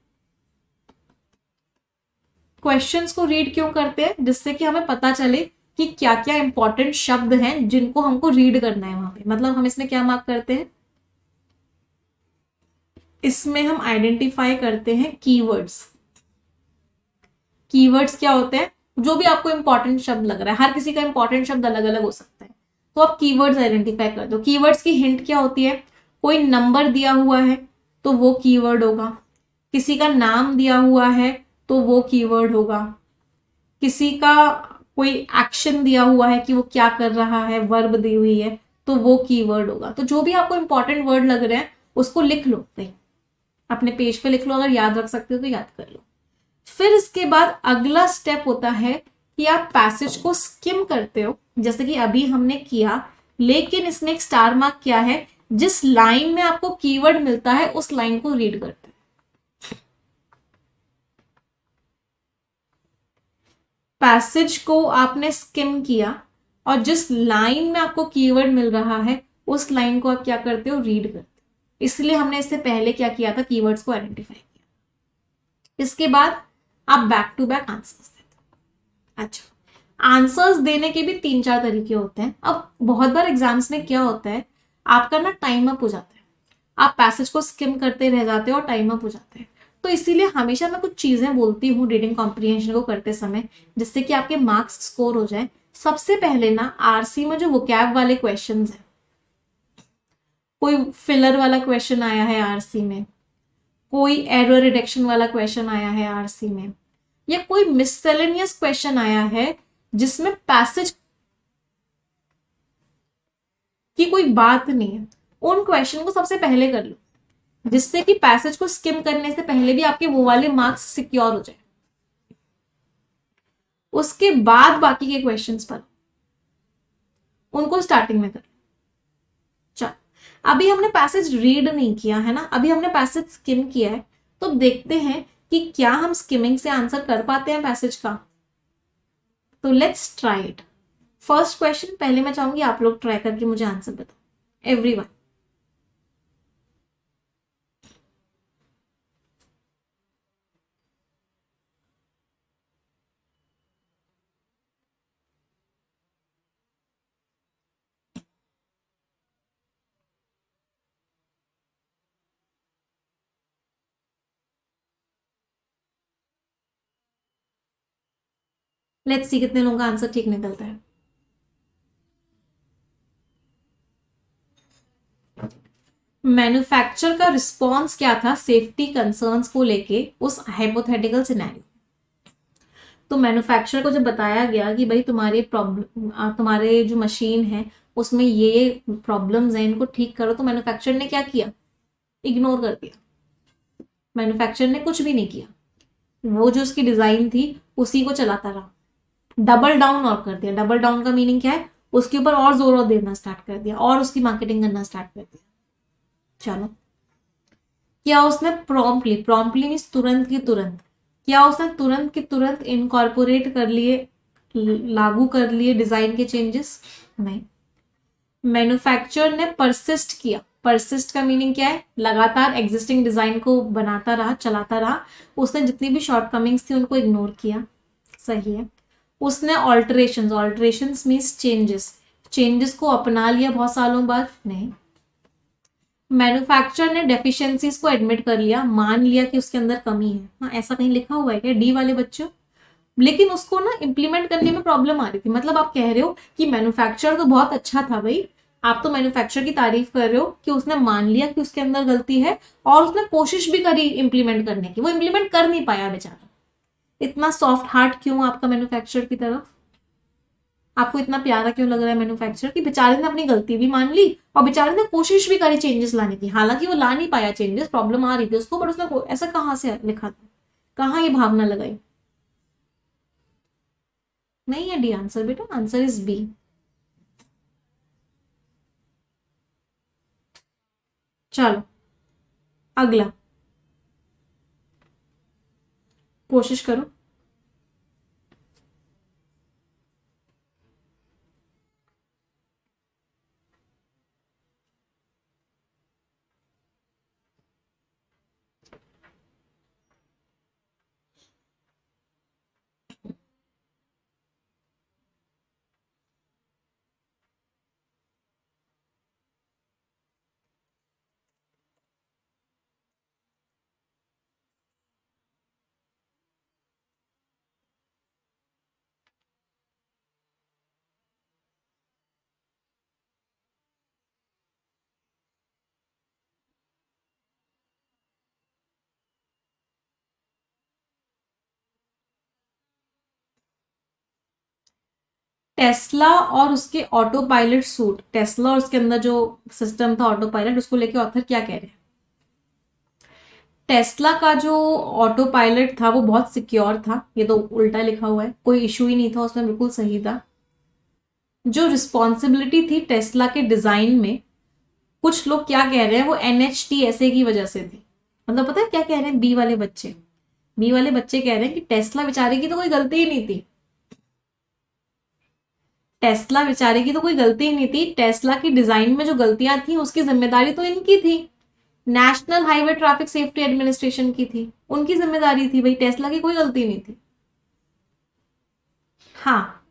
A: क्वेश्चंस को रीड क्यों करते हैं, जिससे कि हमें पता चले कि क्या क्या इंपॉर्टेंट शब्द हैं जिनको हमको रीड करना है वहां पे। मतलब हम इसमें क्या मार्क करते हैं, इसमें हम आइडेंटिफाई करते हैं कीवर्ड्स। कीवर्ड्स क्या होते हैं, जो भी आपको इंपॉर्टेंट शब्द लग रहा है, हर किसी का इंपॉर्टेंट शब्द अलग अलग हो सकता है, तो आप कीवर्ड्स आइडेंटिफाई कर दो। कीवर्ड्स की हिंट क्या होती है, कोई नंबर दिया हुआ है तो वो कीवर्ड होगा, किसी का नाम दिया हुआ है तो वो कीवर्ड होगा, किसी का कोई एक्शन दिया हुआ है कि वो क्या कर रहा है, वर्ब दी हुई है, तो वो कीवर्ड होगा। तो जो भी आपको इंपॉर्टेंट वर्ड लग रहे हैं उसको लिख लो, कहीं अपने पेज पे लिख लो, अगर याद रख सकते हो तो याद कर लो। फिर इसके बाद अगला स्टेप होता है कि आप पैसेज को स्किम करते हो, जैसे कि अभी हमने किया, लेकिन इसमें एक स्टार मार्क क्या है, जिस लाइन में आपको कीवर्ड मिलता है उस लाइन को रीड करते हैं। पैसेज को आपने स्किम किया, और जिस लाइन में आपको कीवर्ड मिल रहा है उस लाइन को आप क्या करते हो, रीड करते हो। इसलिए हमने इससे पहले क्या किया था, कीवर्ड्स को आइडेंटिफाई किया। इसके बाद आप बैक टू बैक आंसर्स देते हो। अच्छा, आंसर्स देने के भी 3-4 तरीके होते हैं। अब बहुत बार एग्जाम्स में क्या होता है, आपका ना टाइम अप हो जाता है, आप पैसेज को स्किम करते रह जाते हो और टाइम अप हो जाते हैं। तो इसीलिए हमेशा मैं कुछ चीजें बोलती हूँ रीडिंग कॉम्प्रीहेंशन को करते समय, जिससे कि आपके मार्क्स स्कोर हो जाए। सबसे पहले ना आरसी में जो वोकैब वाले क्वेश्चन हैं, कोई फिलर वाला क्वेश्चन आया है आरसी में, कोई एरर रिडक्शन वाला क्वेश्चन आया है आरसी में, या कोई मिससेलेनियस क्वेश्चन आया है जिसमें पैसेज की कोई बात नहीं है, उन क्वेश्चन को सबसे पहले कर लो, जिससे कि पैसेज को स्किम करने से पहले भी आपके वो वाले मार्क्स सिक्योर हो जाए। उसके बाद बाकी के क्वेश्चंस पर उनको स्टार्टिंग में कर लो। चल, अभी हमने पैसेज रीड नहीं किया है ना, अभी हमने पैसेज स्किम किया है, तो देखते हैं कि क्या हम स्किमिंग से आंसर कर पाते हैं पैसेज का। तो let's try it. First question पहले मैं चाहूंगी आप लोग ट्राई करके मुझे आंसर बताओ, एवरीवन। लेट्स सी कितने लोगों का आंसर ठीक निकलता है। मैन्युफैक्चर का रिस्पॉन्स क्या था सेफ्टी कंसर्न्स को लेके उस हाइपोथेटिकल सिनेरियो। तो मैन्युफैक्चरर को जब बताया गया कि भाई तुम्हारे प्रॉब्लम, तुम्हारे जो मशीन है उसमें ये प्रॉब्लम्स हैं, इनको ठीक करो, तो मैन्युफैक्चरर ने क्या किया, इग्नोर कर दिया। मैन्युफैक्चरर ने कुछ भी नहीं किया, वो जो उसकी डिजाइन थी उसी को चलाता रहा, डबल डाउन और कर दिया। डबल डाउन का मीनिंग क्या है, उसके ऊपर और जोर देना स्टार्ट कर दिया और उसकी मार्केटिंग करना स्टार्ट कर दिया। चलो, क्या उसने प्रॉम्प्टली, प्रॉम्प्टली मीन्स तुरंत की तुरंत, क्या उसने तुरंत की तुरंत इनकॉर्पोरेट कर लिए, लागू कर लिए डिजाइन के चेंजेस? नहीं। मैन्युफैक्चरर ने परसिस्ट किया। परसिस्ट का मीनिंग क्या है? लगातार एग्जिस्टिंग डिजाइन को बनाता रहा, चलाता रहा। उसने जितनी भी शॉर्टकमिंग्स थी उनको इग्नोर किया, सही है। उसने ऑल्टरेशंस, ऑल्टरेशंस मीन्स चेंजेस, चेंजेस को अपना लिया बहुत सालों बाद, नहीं। मैन्युफैक्चरर ने डेफिशिएंसीज को एडमिट कर लिया, मान लिया कि उसके अंदर कमी है। हाँ, ऐसा कहीं लिखा हुआ है क्या डी वाले बच्चों? लेकिन उसको ना इम्प्लीमेंट करने में प्रॉब्लम आ रही थी। मतलब आप कह रहे हो कि मैन्युफैक्चरर तो बहुत अच्छा था भाई, आप तो मैन्युफैक्चरर की तारीफ कर रहे हो कि उसने मान लिया कि उसके अंदर गलती है और उसने कोशिश भी करी इम्प्लीमेंट करने की, वो इम्प्लीमेंट कर नहीं पाया बेचारा। इतना सॉफ्ट हार्ट क्यों आपका मैन्युफैक्चरर की तरफ? आपको इतना प्यारा क्यों लग रहा है मैन्युफैक्चरर की बेचारे ने अपनी गलती भी मान ली और बेचारे ने कोशिश भी करी चेंजेस लाने की, हालांकि वो ला नहीं पाया चेंजेस, प्रॉब्लम आ रही थी उसको, बट उसने ऐसा कहाँ से लिखा था, कहाँ ये भावना लगाई? नहीं है डी आंसर बेटा, आंसर इज बी। चलो अगला कोशिश करो। टेस्ला और उसके ऑटो पायलट सूट, टेस्ला और उसके अंदर जो सिस्टम था ऑटो पायलट, उसको लेके ऑथर क्या कह रहे हैं? टेस्ला का जो ऑटो पायलट था वो बहुत सिक्योर था, ये तो उल्टा लिखा हुआ है, कोई इशू ही नहीं था उसमें, बिल्कुल सही था। जो रिस्पॉन्सिबिलिटी थी टेस्ला के डिजाइन में, कुछ लोग क्या कह रहे हैं वो NHTSA की वजह से थी। मतलब पता है क्या कह रहे हैं बी वाले बच्चे? बी वाले बच्चे कह रहे हैं कि टेस्ला बेचारे की तो कोई गलती ही नहीं थी, टेस्ला बेचारे की तो कोई गलती ही नहीं थी, टेस्ला की डिजाइन में जो गलतियां थी उसकी जिम्मेदारी तो इनकी थी, national highway traffic safety administration की थी, उनकी जिम्मेदारी थी भाई, टेस्ला की कोई गलती नहीं थी। हाँ,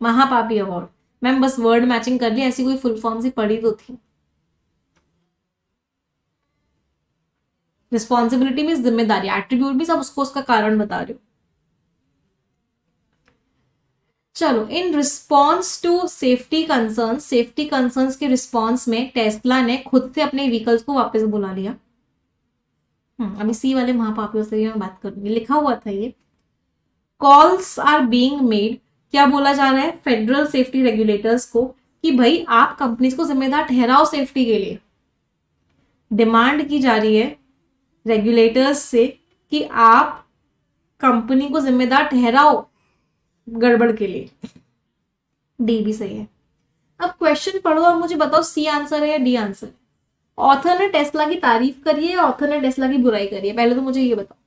A: महापापी अवार्ड। मैम बस वर्ड मैचिंग कर लिया, ऐसी कोई फुल फॉर्म सी पढ़ी तो थी। रिस्पॉन्सिबिलिटी मीन जिम्मेदारी, एट्रीब्यूट भी सब उसको उसका कारण बता रहे हो। चलो, in response to safety concern, safety concerns के रिस्पॉन्स में टेस्ला ने खुद से अपने व्हीकल्स को वापस बुला लिया। अभी सी वाले महापापियों से मैं बात करूंगी, लिखा हुआ था ये। कॉल्स आर बीइंग मेड, क्या बोला जा रहा है फेडरल सेफ्टी रेगुलेटर्स को कि भाई आप कंपनीज को जिम्मेदार ठहराओ सेफ्टी के लिए। डिमांड की जा रही है रेगुलेटर्स से कि आप कंपनी को जिम्मेदार ठहराओ गड़बड़ के लिए। डी भी सही है। अब क्वेश्चन पढ़ो और मुझे बताओ सी आंसर है या डी आंसर है? ऑथर ने टेस्ला की तारीफ करी है या ऑथर ने टेस्ला की बुराई करी है? पहले तो मुझे ये बताओ।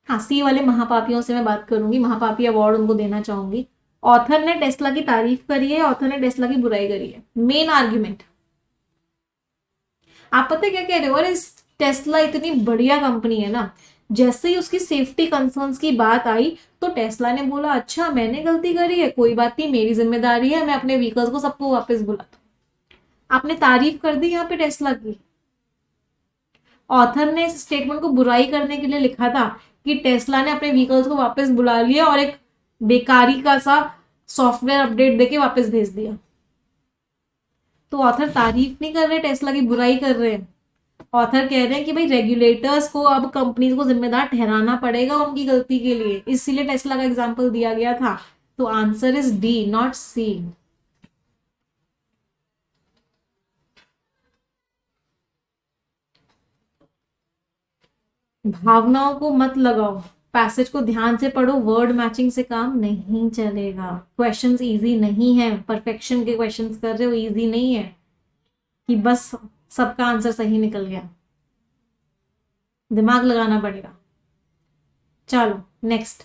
A: हाँ, सी वाले महापापियों से मैं बात करूंगी, महापापी अवार्ड उनको देना चाहूंगी। ऑथर ने टेस्ला की तारीफ करी है, ऑथर ने टेस्ला की बुराई करी है, मेन आर्ग्यूमेंट। आप पता है क्या कह रहे हो? अरे टेस्ला इतनी बढ़िया कंपनी है ना, जैसे ही उसकी सेफ्टी कंसर्न्स की बात आई तो टेस्ला ने बोला अच्छा मैंने गलती करी है, कोई बात नहीं, मेरी जिम्मेदारी है, मैं अपने व्हीकल्स को सबको वापस बुलाता हूँ। आपने तारीफ कर दी यहाँ पे टेस्ला की। ऑथर ने इस स्टेटमेंट को बुराई करने के लिए लिखा था कि टेस्ला ने अपने व्हीकल्स को वापस बुला लिया और एक बेकारी का सा सॉफ्टवेयर अपडेट देके वापस भेज दिया। तो ऑथर तारीफ नहीं कर रहे, टेस्ला की बुराई कर रहे हैं। ऑथर कह रहे हैं कि भाई रेगुलेटर्स को अब कंपनीज को जिम्मेदार ठहराना पड़ेगा उनकी गलती के लिए, इसीलिए टेस्ला का एग्जांपल दिया गया था। तो आंसर इज डी नॉट सी। भावनाओं को मत लगाओ, पैसेज को ध्यान से पढ़ो, वर्ड मैचिंग से काम नहीं चलेगा। क्वेश्चंस इजी नहीं है, परफेक्शन के क्वेश्चंस कर रहे हो, इजी नहीं है कि बस सबका आंसर सही निकल गया, दिमाग लगाना पड़ेगा। चलो नेक्स्ट।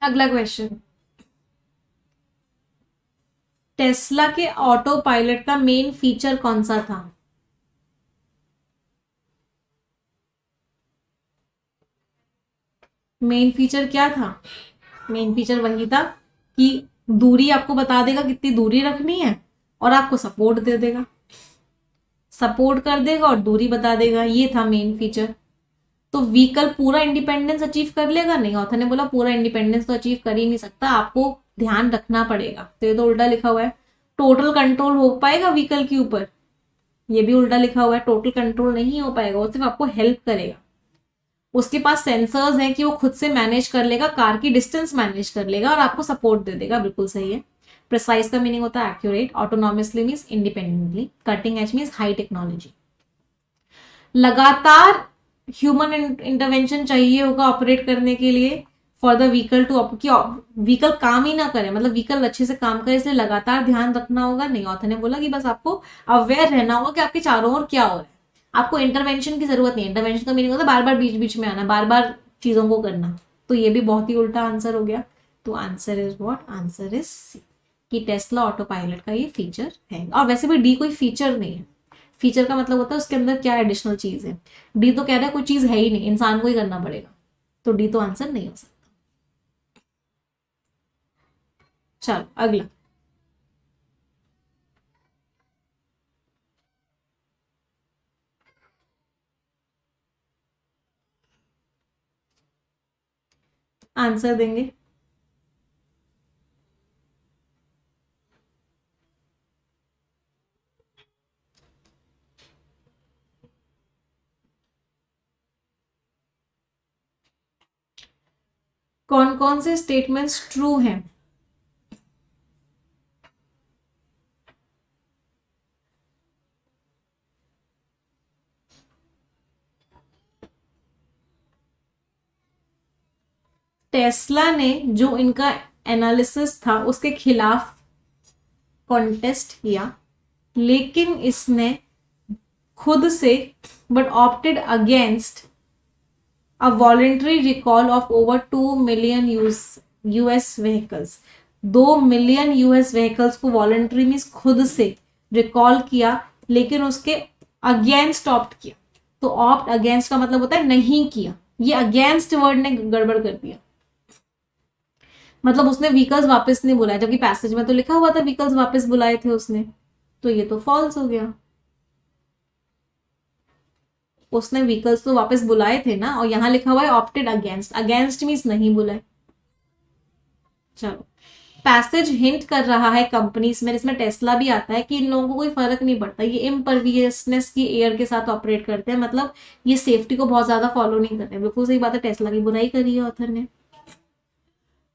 A: अगला क्वेश्चन, टेस्ला के ऑटो पायलट का मेन फीचर कौन सा था? मेन फीचर क्या था? मेन फीचर वही था कि दूरी आपको बता देगा कितनी दूरी रखनी है और आपको सपोर्ट दे देगा, सपोर्ट कर देगा और दूरी बता देगा, ये था मेन फीचर। तो व्हीकल पूरा इंडिपेंडेंस अचीव कर लेगा? नहीं, ऑथर ने बोला पूरा इंडिपेंडेंस तो अचीव कर ही नहीं सकता, आपको ध्यान रखना पड़ेगा। तो ये तो उल्टा लिखा हुआ है। टोटल कंट्रोल हो पाएगा व्हीकल के ऊपर? ये भी उल्टा लिखा हुआ है, टोटल कंट्रोल नहीं हो पाएगा, वो सिर्फ आपको हेल्प करेगा। उसके पास सेंसर्स हैं कि वो खुद से मैनेज कर लेगा, कार की डिस्टेंस मैनेज कर लेगा और आपको सपोर्ट दे देगा, बिल्कुल सही है। प्रिसाइज का मीनिंग होता है accurate, autonomously means independently, cutting edge means high technology. लगातार ह्यूमन इंटरवेंशन चाहिए होगा ऑपरेट करने के लिए फॉर द व्हीकल टू, कि व्हीकल काम ही ना करे, मतलब व्हीकल अच्छे से काम करे, इसलिए लगातार ध्यान रखना होगा? नहीं, ऑथर ने बोला कि बस आपको अवेयर रहना होगा कि आपके चारों ओर क्या हो रहा है, आपको इंटरवेंशन की जरूरत नहीं है। इंटरवेंशन का मीनिंग होता है बार बार बीच बीच में आना, बार बार चीजों को करना। तो ये भी बहुत ही उल्टा आंसर हो गया। तो answer is what? Answer is C, कि टेस्ला ऑटो पायलट का ये फीचर है। और वैसे भी डी कोई फीचर नहीं है, फीचर का मतलब होता है उसके अंदर क्या एडिशनल चीज है। डी तो कह रहा है कोई चीज है ही नहीं, इंसान को ही करना पड़ेगा, तो डी तो आंसर नहीं हो सकता। चलो अगला, आंसर देंगे। कौन कौन से स्टेटमेंट्स ट्रू हैं? टेस्ला ने जो इनका एनालिसिस था उसके खिलाफ कॉन्टेस्ट किया, लेकिन इसने खुद से but opted against a voluntary recall of over 2 million US vehicles. 2 million US vehicles को वॉलेंट्री मीन्स खुद से रिकॉल किया, लेकिन उसके अगेंस्ट ऑप्ट किया। तो ऑप्ट अगेंस्ट का मतलब होता है नहीं किया, ये अगेंस्ट वर्ड ने गड़बड़ कर दिया, मतलब उसने व्हीकल्स वापस नहीं बुलाए, जबकि पैसेज में तो लिखा हुआ था व्हीकल्स वापस बुलाए थे उसने। तो ये तो फॉल्स हो गया, उसने व्हीकल्स तो वापस बुलाए थे ना, और यहां लिखा हुआ है ऑप्टेड अगेंस्ट, अगेंस्ट मीन्स नहीं बुलाए। चलो, पैसेज हिंट कर रहा है कंपनीज में, इसमें टेस्ला भी आता है, कि इन लोगों को कोई फर्क नहीं पड़ता, ये इम्परवियसनेस की एयर के साथ ऑपरेट करते हैं, मतलब ये सेफ्टी को बहुत ज्यादा फॉलो नहीं करते। बिल्कुल सही बात है, टेस्ला की बुराई करी है ऑथर ने।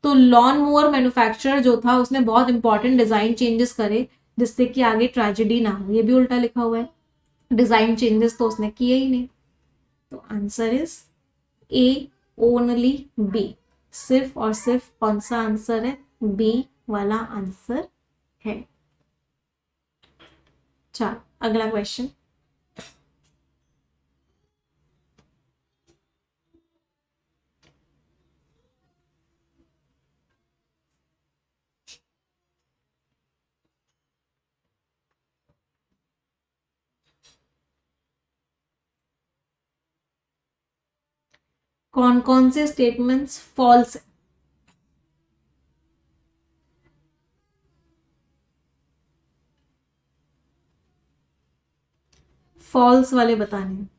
A: तो लॉन मोअर मैन्युफैक्चरर जो था उसने बहुत इंपॉर्टेंट डिजाइन चेंजेस करे, जिससे कि आगे ट्रेजेडी ना हो, ये भी उल्टा लिखा हुआ है, डिजाइन चेंजेस तो उसने किए ही नहीं। तो answer is A, only B, सिर्फ और सिर्फ कौन सा आंसर है? बी वाला आंसर है। चलो अगला क्वेश्चन, कौन कौन से स्टेटमेंट्स फॉल्स है? फॉल्स वाले बताने हैं।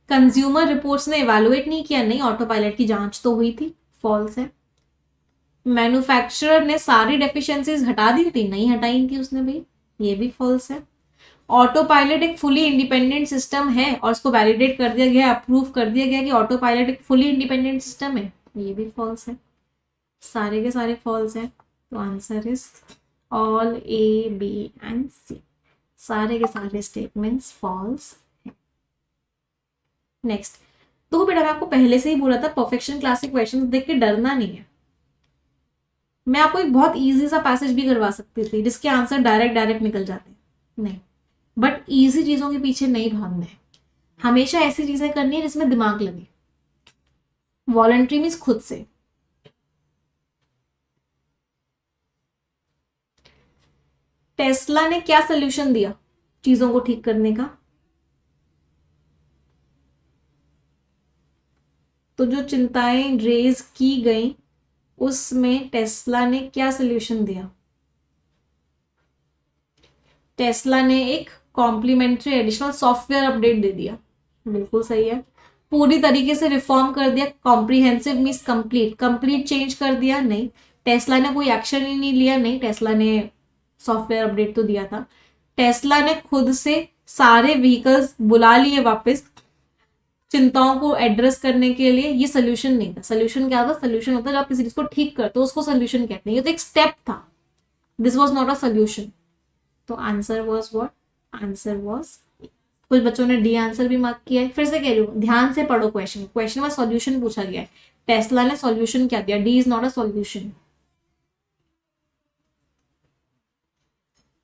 A: कंज्यूमर रिपोर्ट्स ने इवेलुएट नहीं किया? नहीं, ऑटो पायलट की जांच तो हुई थी, फॉल्स है। मैन्युफैक्चरर ने सारी डेफिशिएंसीज हटा दी थी? नहीं हटाई थी उसने भी, ये भी फॉल्स है। ऑटो पायलट एक फुली इंडिपेंडेंट सिस्टम है और उसको वैलिडेट कर दिया गया, अप्रूव कर दिया गया कि ऑटो पायलट एक फुली इंडिपेंडेंट सिस्टम है, ये भी फॉल्स है। सारे के सारे फॉल्स हैं। तो answer is all A, B and C, सारे के सारे स्टेटमेंट्स फॉल्स हैं। नेक्स्ट, तो बेटा मैं आपको पहले से ही बोला था परफेक्शन क्लास के क्वेश्चन देख के डरना नहीं है। मैं आपको एक बहुत इजी सा पैसेज भी करवा सकती थी जिसके आंसर डायरेक्ट डायरेक्ट निकल जाते हैं, नहीं, बट इजी चीजों के पीछे नहीं भागना है। हमेशा ऐसी चीजें करनी है जिसमें दिमाग लगे। वॉलंटरी मीन्स खुद से। टेस्ला ने क्या सोल्यूशन दिया चीजों को ठीक करने का? तो जो चिंताएं रेज की गई उसमें टेस्ला ने क्या सोल्यूशन दिया? टेस्ला ने एक कॉम्प्लीमेंट्री एडिशनल सॉफ्टवेयर अपडेट दे दिया। बिल्कुल सही है। पूरी तरीके से रिफॉर्म कर दिया। Comprehensive means complete. Complete change कर दिया? नहीं। टेस्ला ने कोई एक्शन ही नहीं लिया? नहीं। टेस्ला ने सॉफ्टवेयर अपडेट तो दिया था। टेस्ला ने खुद से सारे व्हीकल्स बुला लिए वापस चिंताओं को एड्रेस करने के लिए। ये सोल्यूशन नहीं था। सोल्यूशन क्या था? सोल्यूशन होता है जब आप किसी चीज को ठीक करते हो उसको सोल्यूशन कहते हैं। ये तो एक स्टेप था। This was not a solution. तो answer was what? Answer was. कुछ बच्चों ने डी आंसर भी मार्क किया है। फिर से कह रही हूँ ध्यान से पढ़ो क्वेश्चन। क्वेश्चन में सॉल्यूशन पूछा गया है। टेस्ला ने सॉल्यूशन क्या दिया? D is not a solution.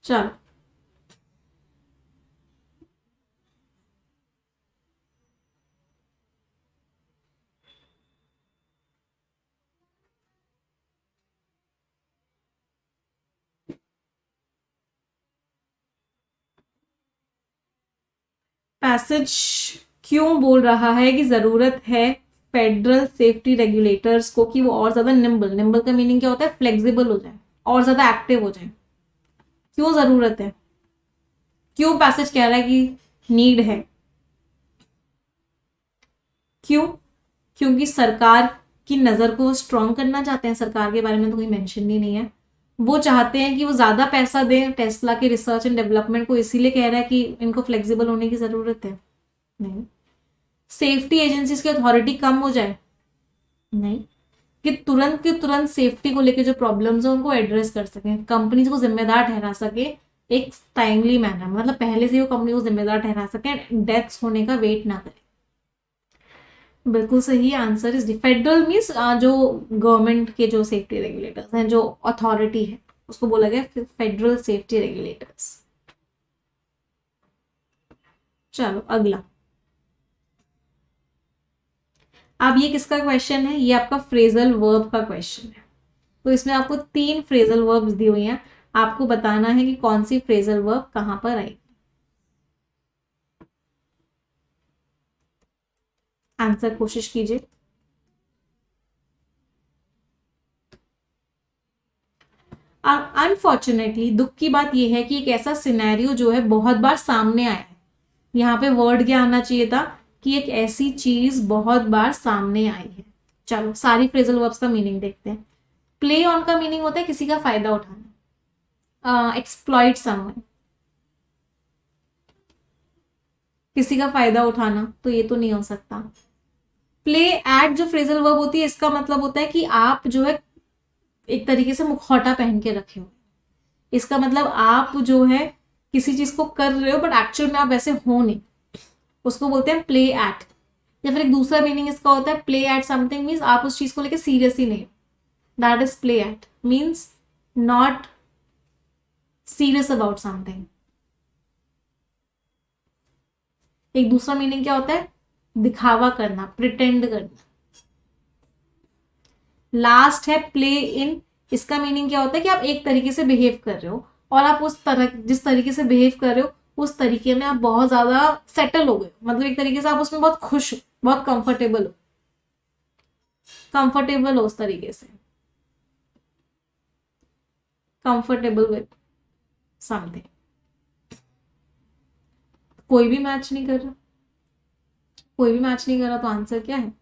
A: चलो पैसेज क्यों बोल रहा है कि जरूरत है फेडरल सेफ्टी रेगुलेटर्स को कि वो और ज्यादा निम्बल। निम्बल का मीनिंग क्या होता है? फ्लेक्सिबल हो जाए, और ज्यादा एक्टिव हो जाए। क्यों जरूरत है? क्यों पैसेज कह रहा है कि नीड है? क्यों? क्योंकि सरकार की नजर को स्ट्रॉन्ग करना चाहते हैं। सरकार के बारे में तो कोई मेंशन ही नहीं है। वो चाहते हैं कि वो ज्यादा पैसा दें टेस्ला के रिसर्च एंड डेवलपमेंट को, इसीलिए कह रहा है कि इनको फ्लेक्सिबल होने की जरूरत है? नहीं। सेफ्टी एजेंसीज की अथॉरिटी कम हो जाए? नहीं। कि तुरंत के तुरंत सेफ्टी को लेके जो प्रॉब्लम्स है उनको एड्रेस कर सके, कंपनीज को जिम्मेदार ठहरा सके एक टाइमली मैनर, मतलब पहले से वो कंपनी को जिम्मेदार ठहरा सके, डेथ्स होने का वेट ना करे। बिल्कुल सही आंसर इज फेडरल मीन्स जो गवर्नमेंट के जो सेफ्टी रेगुलेटर्स हैं, जो अथॉरिटी है उसको बोला गया फेडरल सेफ्टी रेगुलेटर्स। चलो अगला। अब ये किसका क्वेश्चन है? ये आपका फ्रेजल वर्ब का क्वेश्चन है। तो इसमें आपको 3 फ्रेजल वर्ब्स दी हुई हैं। आपको बताना है कि कौन सी फ्रेजल वर्ब कहां पर आई। आंसर कोशिश कीजिए। अनफॉर्चुनेटली दुख की बात यह है कि एक ऐसा सिनेरियो जो है बहुत बार सामने आया है। यहाँ पे वर्ड क्या आना चाहिए था कि एक ऐसी चीज बहुत बार सामने आई है। चलो सारी फ्रेजल वर्ब्स का मीनिंग देखते हैं। प्ले ऑन का मीनिंग होता है किसी का फायदा उठाना। एक्सप्लॉइट समवन, किसी का फायदा उठाना, तो ये तो नहीं हो सकता। प्ले एट जो फ्रेजल वर्ब होती है इसका मतलब होता है कि आप जो है एक तरीके से मुखौटा पहन के रखे हो। इसका मतलब आप जो है किसी चीज को कर रहे हो बट एक्चुअल में आप वैसे हो नहीं, उसको बोलते हैं प्ले एट। या फिर एक दूसरा मीनिंग इसका होता है प्ले एट समथिंग मीन्स आप उस चीज को लेकर सीरियस ही नहीं, that is play at means not serious about something. एक दूसरा मीनिंग क्या होता है? दिखावा करना, प्रिटेंड करना। लास्ट है प्ले इन। इसका मीनिंग क्या होता है कि आप एक तरीके से बिहेव कर रहे हो और आप उस तरह जिस तरीके से बिहेव कर रहे हो उस तरीके में आप बहुत ज्यादा सेटल हो गए, मतलब एक तरीके से आप उसमें बहुत खुश हो, बहुत कंफर्टेबल हो, कंफर्टेबल हो उस तरीके से, कंफर्टेबल विद समथिंग। कोई भी मैच नहीं कर रहा, कोई भी मैच नहीं कर रहा, तो आंसर क्या है?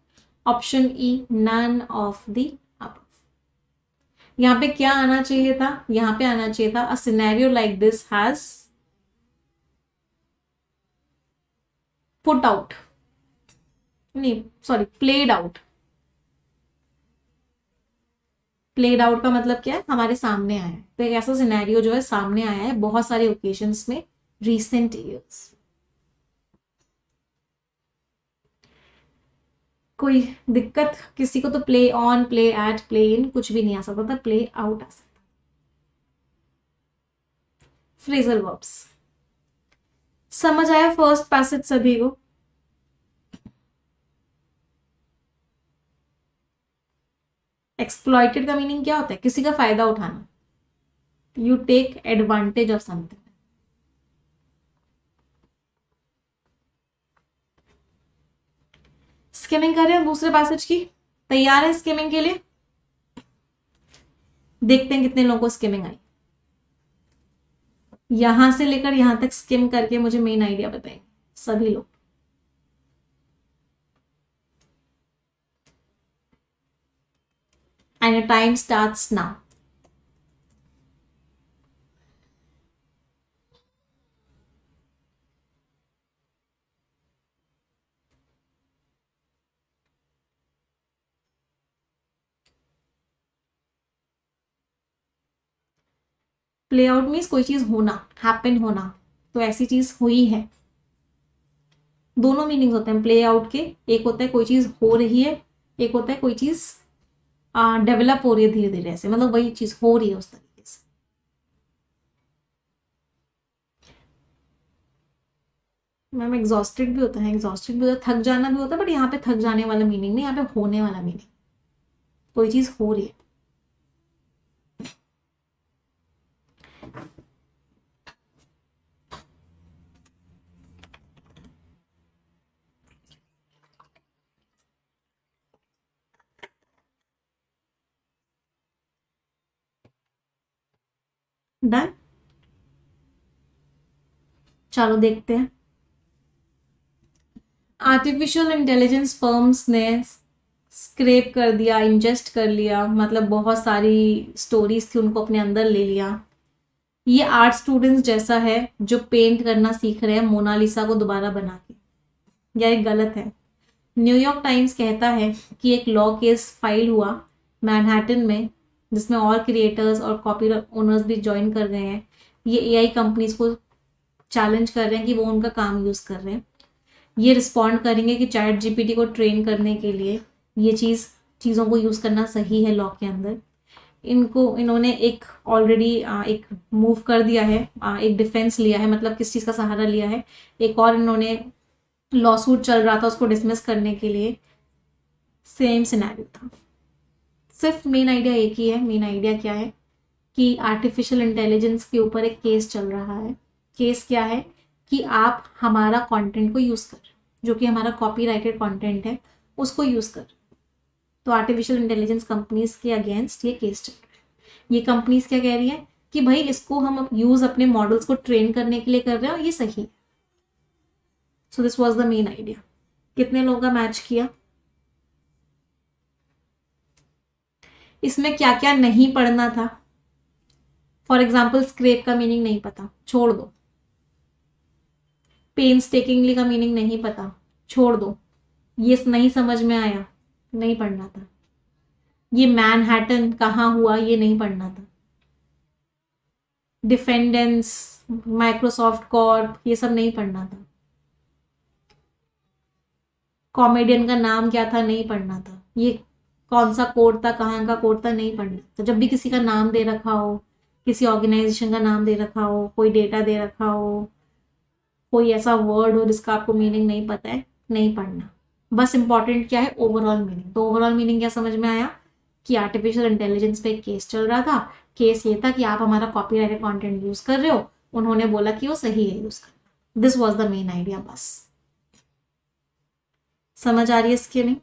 A: Option E, none of the above. यहाँ पे क्या आना चाहिए था? यहाँ पे आना चाहिए था a scenario like this has put out, नहीं sorry played out. Played out का मतलब क्या है? हमारे सामने आया है। तो एक ऐसा सिनेरियो जो है सामने आया है बहुत सारे ओकेजन्स में रिसेंट ईयर्स। कोई दिक्कत किसी को? तो play on, play at, play in कुछ भी नहीं आ सकता था, प्ले आउट आ सकता। फ्रेजल वर्ब्स समझ आया फर्स्ट पैसेज सभी को? एक्सप्लॉइटेड का मीनिंग क्या होता है? किसी का फायदा उठाना, you take advantage of something. Skimming कर रहे हैं दूसरे पैसेज की, तैयार है स्किमिंग के लिए? देखते हैं कितने लोगों को स्किमिंग आई। यहां से लेकर यहां तक स्किम करके मुझे मेन आइडिया बताएंगे सभी लोग। And your time starts now. Play out means कोई चीज होना, हैपन होना, तो ऐसी चीज हुई है। दोनों मीनिंग्स होते हैं प्ले आउट के, एक होता है कोई चीज हो रही है, एक होता है कोई चीज डेवलप हो रही है धीरे धीरे, ऐसे मतलब वही चीज हो रही है उस तरीके से। मैम एग्जॉस्टेड भी होता है, एग्जॉस्टेड भी होता है, थक जाना भी होता है, बट यहाँ पे थक जाने वाला मीनिंग नहीं, यहाँ पे होने वाला मीनिंग, कोई चीज हो रही है। डन, चलो देखते हैं। आर्टिफिशियल इंटेलिजेंस फर्म्स ने स्क्रैप कर दिया, इंजेस्ट कर लिया, मतलब बहुत सारी स्टोरीज थी उनको अपने अंदर ले लिया। ये आर्ट स्टूडेंट्स जैसा है जो पेंट करना सीख रहे हैं मोनालिसा को दोबारा बना के, या एक गलत है। न्यूयॉर्क टाइम्स कहता है कि एक लॉ केस फाइल हुआ मैनहट्टन में, जिसमें और क्रिएटर्स और कॉपी ओनर्स भी ज्वाइन कर गए हैं। ये एआई कंपनीज को चैलेंज कर रहे हैं कि वो उनका काम यूज कर रहे हैं। ये रिस्पॉन्ड करेंगे कि चैट जीपीटी को ट्रेन करने के लिए ये चीज़ों को यूज़ करना सही है लॉ के अंदर। इन्होंने एक ऑलरेडी एक मूव कर दिया है, एक डिफेंस लिया है, मतलब किस चीज़ का सहारा लिया है, एक और इन्होंने लॉ सूट चल रहा था उसको डिसमिस करने के लिए। सेम सिनेरियो था, सिर्फ मेन आइडिया एक ही है। मेन आइडिया क्या है कि आर्टिफिशियल इंटेलिजेंस के ऊपर एक केस चल रहा है। केस क्या है कि आप हमारा कंटेंट को यूज़ कर, जो कि हमारा कॉपीराइटेड कंटेंट है, उसको यूज़ कर। तो आर्टिफिशियल इंटेलिजेंस कंपनीज के अगेंस्ट ये केस चल रहा है। ये कंपनीज क्या कह रही है कि भाई इसको हम यूज़ अपने मॉडल्स को ट्रेन करने के लिए कर रहे हैं और ये सही है। So this was the main idea. कितने लोगों का मैच किया? इसमें क्या क्या नहीं पढ़ना था? फॉर एग्जाम्पल स्क्रैप का मीनिंग नहीं पता, छोड़ दो। पेन्स टेकिंगली का मीनिंग नहीं पता, छोड़ दो। ये नहीं समझ में आया, नहीं पढ़ना था। ये मैनहट्टन कहाँ हुआ, ये नहीं पढ़ना था। डिफेंडेंस, माइक्रोसॉफ्ट कॉर्प, ये सब नहीं पढ़ना था। कॉमेडियन का नाम क्या था, नहीं पढ़ना था। ये कौन सा कोड था, कहाँ का कोड था, नहीं पढ़ना था। जब भी किसी का नाम दे रखा हो, किसी ऑर्गेनाइजेशन का नाम दे रखा हो, कोई डेटा दे रखा हो, कोई ऐसा वर्ड हो जिसका आपको मीनिंग नहीं पता है, नहीं पढ़ना। बस इंपॉर्टेंट क्या है, ओवरऑल मीनिंग। तो ओवरऑल मीनिंग क्या समझ में आया कि आर्टिफिशियल इंटेलिजेंस पे एक केस चल रहा था। केस ये था कि आप हमारा कॉपीराइटेड कंटेंट यूज कर रहे हो, उन्होंने बोला कि वो सही है यूज करना। This was the main idea. बस समझ आ रही है इसकी नहीं?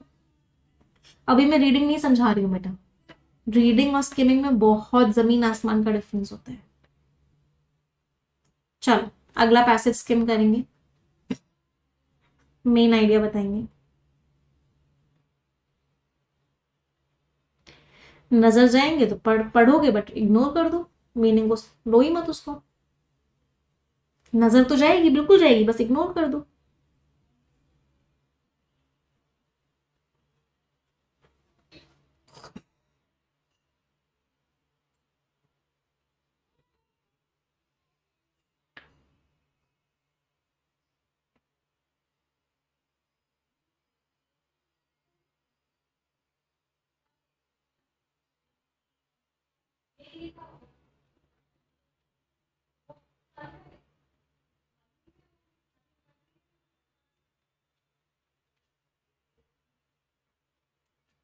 A: अभी मैं रीडिंग नहीं समझा रही हूँ बेटा, रीडिंग और स्किमिंग में बहुत जमीन आसमान का डिफरेंस होता है। चलो अगला पैसेज स्किम करेंगे, मेन आइडिया बताएंगे। नजर जाएंगे तो पढ़ोगे बट इग्नोर कर दो, मीनिंग को लो ही मत उसको। नजर तो जाएगी, बिल्कुल जाएगी, बस इग्नोर कर दो।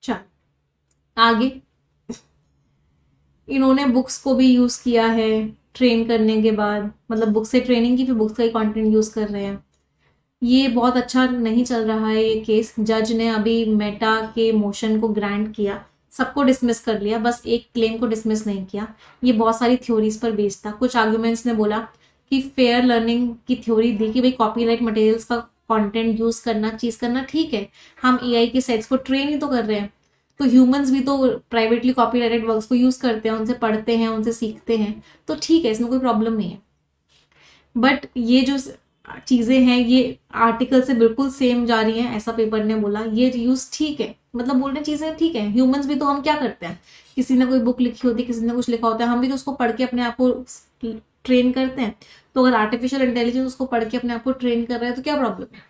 A: चल आगे, इन्होंने बुक्स को भी यूज किया है ट्रेन करने के बाद, मतलब बुक से ट्रेनिंग की, फिर बुक्स का ही कंटेंट यूज कर रहे हैं। ये बहुत अच्छा नहीं चल रहा है ये केस। जज ने अभी मेटा के मोशन को ग्रांट किया, सबको डिसमिस कर लिया, बस एक क्लेम को डिसमिस नहीं किया। ये बहुत सारी थ्योरीज पर बेस्ड था। कुछ आर्ग्यूमेंट्स ने बोला कि फेयर लर्निंग की थ्योरी दी कि भाई कॉपीराइट मटेरियल्स का कंटेंट यूज करना, चीज करना ठीक है, हम एआई के सेट्स को ट्रेन ही तो कर रहे हैं, तो ह्यूमंस भी तो प्राइवेटली कॉपीराइटेड वर्क्स को यूज करते हैं, उनसे पढ़ते हैं, उनसे सीखते हैं, तो ठीक है, इसमें कोई प्रॉब्लम नहीं है। बट ये जो चीजें हैं ये आर्टिकल से बिल्कुल सेम जा रही हैं, ऐसा पेपर ने बोला। ये यूज ठीक है, मतलब बोल रहे चीजें ठीक है। ह्यूमंस भी तो हम क्या करते हैं, किसी ने कोई बुक लिखी होती है, किसी ने कुछ लिखा होता है, हम भी तो उसको पढ़ के अपने आप को ट्रेन करते हैं। तो अगर आर्टिफिशियल इंटेलिजेंस उसको पढ़ के अपने आप को ट्रेन कर रहा है तो क्या प्रॉब्लम है।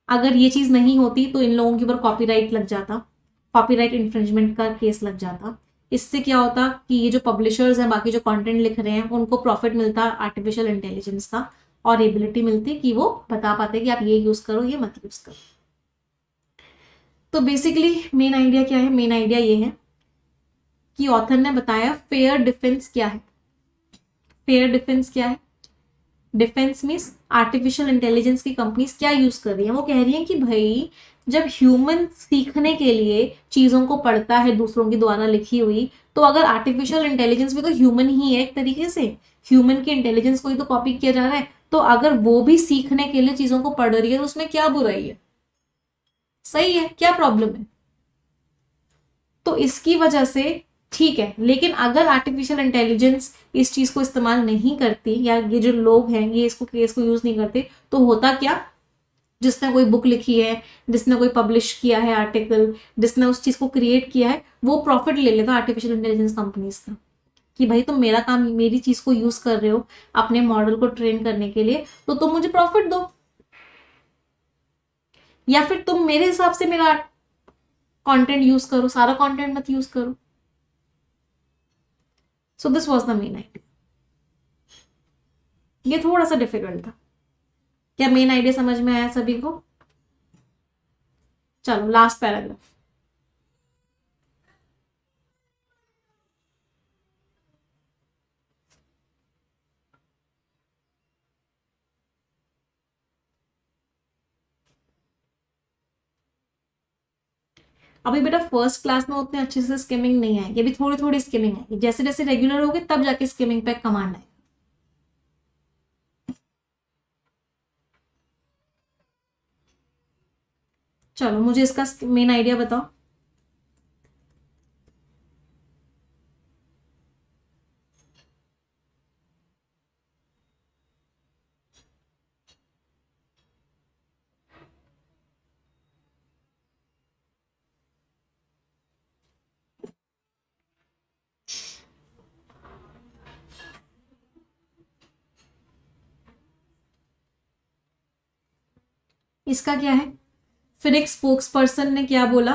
A: अगर ये चीज नहीं होती तो इन लोगों के ऊपर कॉपीराइट लग जाता, कॉपीराइट इंफ्रिंजमेंट का केस लग जाता। इससे क्या होता कि ये जो पब्लिशर्स हैं, बाकी जो कंटेंट लिख रहे हैं, उनको प्रॉफिट मिलता आर्टिफिशियल इंटेलिजेंस का, और एबिलिटी मिलती कि वो बता पाते कि आप ये यूज करो, ये मत यूज करो। तो बेसिकली मेन आइडिया क्या है, मेन आइडिया ये है कि ऑथर ने बताया फेयर डिफेंस क्या है। फेयर डिफेंस क्या है, डिफेंस मीन्स आर्टिफिशियल इंटेलिजेंस की कंपनीज क्या यूज कर रही हैं। वो कह रही हैं कि भाई जब ह्यूमन सीखने के लिए चीजों को पढ़ता है दूसरों की द्वारा लिखी हुई, तो अगर आर्टिफिशियल इंटेलिजेंस भी तो ह्यूमन ही है एक तरीके से, ह्यूमन की इंटेलिजेंस को ही तो कॉपी किया जा रहा है, तो अगर वो भी सीखने के लिए चीजों को पढ़ रही है तो उसमें क्या बुराई है, सही है, क्या प्रॉब्लम है। तो इसकी वजह से ठीक है। लेकिन अगर आर्टिफिशियल इंटेलिजेंस इस चीज को इस्तेमाल नहीं करती, या ये जो लोग हैं ये इसको केस को यूज नहीं करते, तो होता क्या, जिसने कोई बुक लिखी है, जिसने कोई पब्लिश किया है आर्टिकल, जिसने उस चीज को क्रिएट किया है, वो प्रॉफिट ले लेता आर्टिफिशियल इंटेलिजेंस कंपनीज का, कि भाई तुम मेरा काम, मेरी चीज को यूज कर रहे हो अपने मॉडल को ट्रेन करने के लिए, तो तुम मुझे प्रॉफिट दो, या फिर तुम मेरे हिसाब से मेरा कंटेंट यूज करो, सारा कंटेंट मत यूज करो। So this was the main idea. ये थोड़ा सा डिफिकल्ट था। क्या मेन आइडिया समझ में आया सभी को। चलो लास्ट पैराग्राफ। अभी बेटा फर्स्ट क्लास में उतने अच्छे से स्किमिंग नहीं आएगी, अभी थोड़ी थोड़ी स्किमिंग आएगी, जैसे जैसे रेगुलर होगी तब जाके स्किमिंग पे कमांड आएगा। चलो मुझे इसका मेन आइडिया बताओ। इसका क्या है, फिर एक स्पोक्स पर्सन ने क्या बोला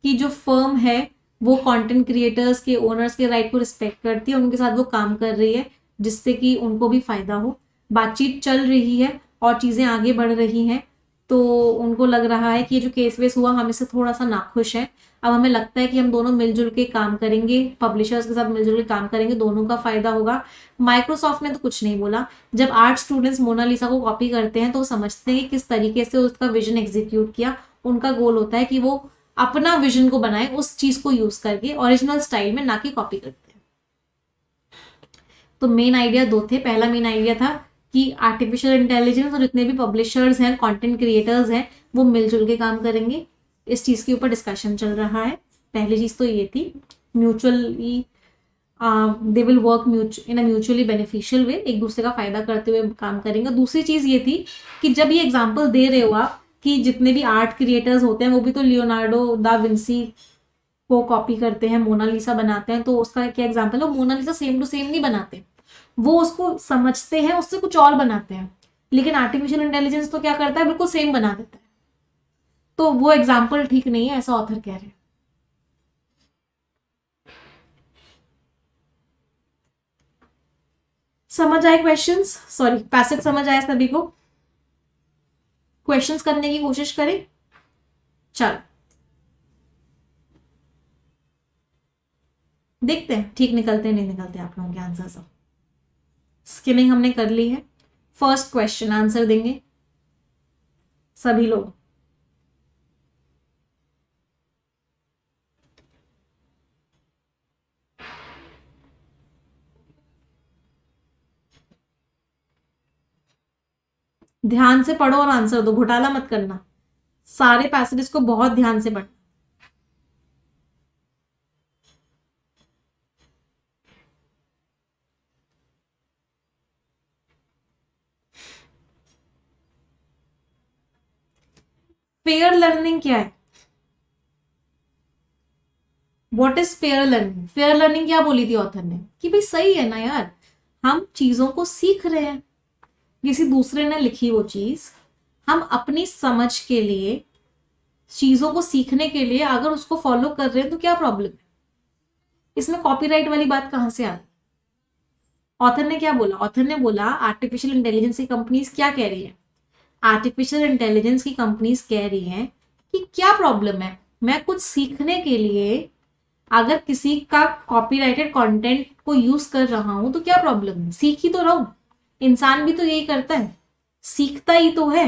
A: कि जो फर्म है वो कंटेंट क्रिएटर्स के, ओनर्स के राइट को रिस्पेक्ट करती है, उनके साथ वो काम कर रही है जिससे कि उनको भी फायदा हो। बातचीत चल रही है और चीजें आगे बढ़ रही हैं, तो उनको लग रहा है कि ये जो केस वेस हुआ हम इससे थोड़ा सा नाखुश है। अब हमें लगता है कि हम दोनों मिलजुल के काम करेंगे, पब्लिशर्स के साथ मिलजुल के काम करेंगे, दोनों का फायदा होगा। माइक्रोसॉफ्ट ने तो कुछ नहीं बोला। जब 8 स्टूडेंट्स मोनालिसा को कॉपी करते हैं तो वो समझते हैं कि किस तरीके से उसका विजन एग्जीक्यूट किया। उनका गोल होता है कि वो अपना विजन को बनाए उस चीज को यूज करके ओरिजिनल स्टाइल में, ना कि कॉपी करते हैं। तो मेन आइडिया दो थे। पहला मेन आइडिया था कि आर्टिफिशियल इंटेलिजेंस और जितने भी पब्लिशर्स हैं, कंटेंट क्रिएटर्स हैं, वो मिलजुल के काम करेंगे। इस चीज के ऊपर डिस्कशन चल रहा है। पहली चीज तो ये थी, mutually they will work in a mutually beneficial way, एक दूसरे का फायदा करते हुए काम करेंगे। दूसरी चीज ये थी कि जब ये एग्जाम्पल दे रहे हो आप कि जितने भी आर्ट क्रिएटर्स होते हैं वो भी तो लियोनार्डो दा विंसी को कॉपी करते हैं, मोनालिसा बनाते हैं, तो उसका क्या एग्जाम्पल है, मोनालिसा सेम टू सेम नहीं बनाते, वो उसको समझते हैं, उससे कुछ और बनाते हैं। लेकिन आर्टिफिशियल इंटेलिजेंस तो क्या करता है, बिल्कुल सेम बना देता है। तो वो एग्जाम्पल ठीक नहीं है, ऐसा ऑथर कह रहे हैं। समझ आए क्वेश्चंस, सॉरी पैसेज समझ आया सभी को। क्वेश्चंस करने की कोशिश करें। चलो देखते हैं ठीक निकलते नहीं निकलते आप लोगों के आंसर सब। स्किमिंग हमने कर ली है। फर्स्ट क्वेश्चन आंसर देंगे सभी लोग। ध्यान से पढ़ो और आंसर दो, घोटाला मत करना, सारे पैसेजेस को बहुत ध्यान से पढ़। फेयर लर्निंग क्या है? What is fair learning? Fair learning क्या बोली थी ऑथर ने कि भाई सही है ना यार, हम चीजों को सीख रहे हैं, किसी दूसरे ने लिखी वो चीज, हम अपनी समझ के लिए, चीजों को सीखने के लिए अगर उसको फॉलो कर रहे हैं तो क्या प्रॉब्लम है? इसमें कॉपीराइट वाली बात कहां से आ रही? ऑथर ने क्या बोला? ऑथर ने बोला आर्टिफिशियल इंटेलिजेंस की कंपनीज क्या कह रही है, आर्टिफिशियल इंटेलिजेंस की कंपनीज कह रही हैं कि क्या प्रॉब्लम है, मैं कुछ सीखने के लिए अगर किसी का कॉपीराइटेड कंटेंट को यूज कर रहा हूं तो क्या प्रॉब्लम है, सीख ही तो रहा हूं, इंसान भी तो यही करता है, सीखता ही तो है।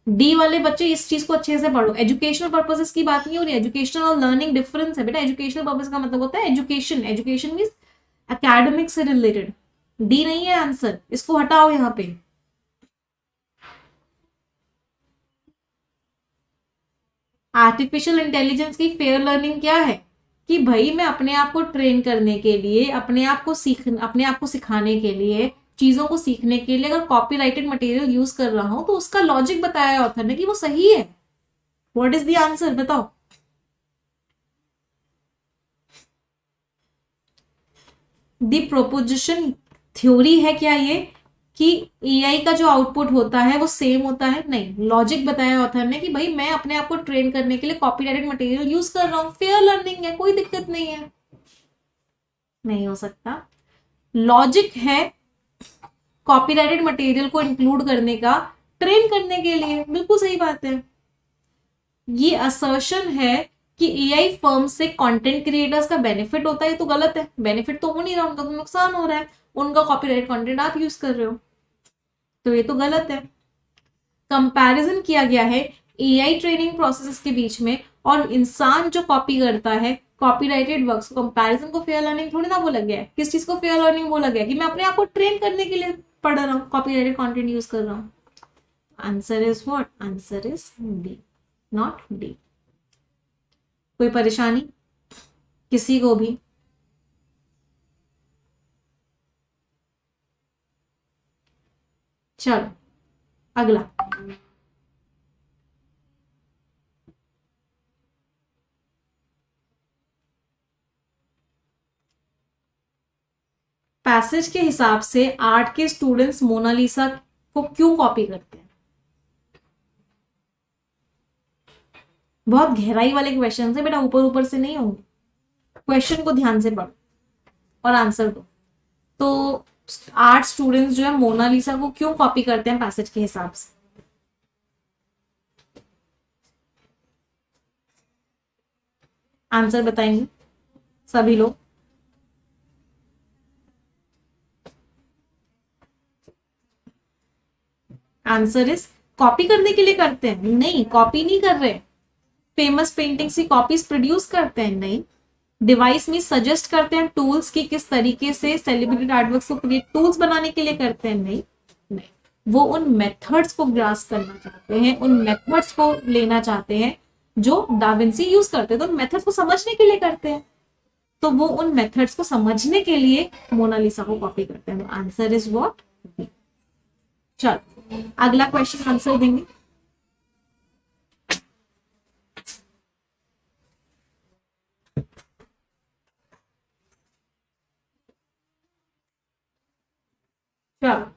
A: डी वाले बच्चे इस चीज को अच्छे से पढ़ो, एजुकेशनल पर्पसेस की बात नहीं हो रही, एजुकेशनल और लर्निंग डिफरेंस है बेटा। एजुकेशनल पर्पस का मतलब होता है एजुकेशन, एजुकेशन मीन्स एकेडमिक से रिलेटेड। डी नहीं है आंसर, इसको हटाओ यहां पे। आर्टिफिशियल इंटेलिजेंस की फेयर लर्निंग क्या है कि भाई मैं अपने आप को ट्रेन करने के लिए, अपने आप को सिखाने के लिए, चीजों को सीखने के लिए अगर कॉपीराइटेड मटेरियल यूज कर रहा हूं तो उसका लॉजिक बताया ऑथर ने कि वो सही है। व्हाट इज द आंसर बताओ? दी प्रोपोजिशन थ्योरी है क्या ये कि एआई का जो आउटपुट होता है वो सेम होता है? नहीं, लॉजिक बताया ऑथर ने कि भाई मैं अपने आप को ट्रेन करने के लिए कॉपीराइटेड मटेरियल यूज कर रहा हूं, फेयर लर्निंग है, कोई दिक्कत नहीं है। नहीं हो सकता। लॉजिक है कॉपीराइटेड मटेरियल को इंक्लूड करने का ट्रेन करने के लिए, बिल्कुल सही बात है। ये असर्शन है कि एआई फर्म से कंटेंट क्रिएटर्स का बेनिफिट होता है तो गलत है, बेनिफिट तो हो नहीं रहा, उनका तो नुकसान हो रहा है, उनका कॉपीराइट कंटेंट आप यूज कर रहे हो, तो ये तो गलत है। कंपैरिजन किया गया है एआई ट्रेनिंग प्रोसेस के बीच में और इंसान जो कॉपी करता है कॉपीराइटेड वर्क्स, कंपैरिजन को फेयर लर्निंग थोड़ी ना बोला गया है। किस चीज को फेयर लर्निंग बोला गया कि मैं अपने आप को ट्रेन करने के लिए पढ़ रहा हूँ, कॉपीराइटेड कंटेंट यूज कर रहा हूँ। Answer is what? Answer is D, not D. कोई परेशानी किसी को भी? चलो अगला। पैसेज के हिसाब से आर्ट के स्टूडेंट्स मोनालिसा को क्यों कॉपी करते हैं? बहुत गहराई वाले क्वेश्चन है बेटा, ऊपर ऊपर से नहीं होंगे, क्वेश्चन को ध्यान से पढ़ो और आंसर दो। तो आर्ट स्टूडेंट्स जो है मोनालिसा को क्यों कॉपी करते हैं पैसेज के हिसाब से? आंसर बताएंगे सभी लोग। आंसर इज कॉपी करने के लिए करते हैं? नहीं, कॉपी नहीं कर रहे। फेमस पेंटिंग्स की कॉपीज प्रोड्यूस करते हैं? नहीं। डिवाइस में सजेस्ट करते हैं टूल्स की किस तरीके से सेलिब्रिटी आर्टवर्क्स को क्रिएट, टूल्स बनाने के लिए करते हैं? नहीं नहीं, वो उन मेथड्स को ग्रास्प करना चाहते हैं, उन मेथड्स को लेना चाहते हैं जो डाविंसी यूज करते हैं, तो उन मेथड्स को समझने के लिए करते हैं, तो वो उन मेथड्स को समझने के लिए मोनालिसा को कॉपी करते हैं। Answer is what? चलो अगला क्वेश्चन आंसर देंगे। चलो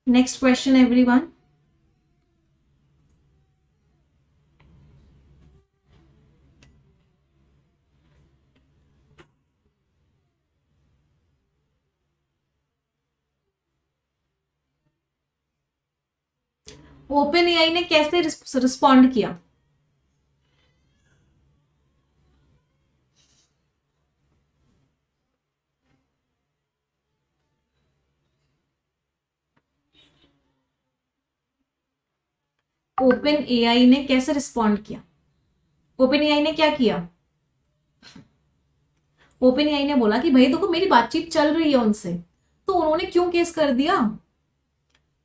A: next question everyone. Open AI ने कैसे रिस्पॉन्ड किया? ओपन एआई ने कैसे रिस्पॉन्ड किया? ओपन एआई ने क्या किया? ओपन एआई ने बोला कि भाई देखो मेरी बातचीत चल रही है उनसे, तो उन्होंने क्यों केस कर दिया?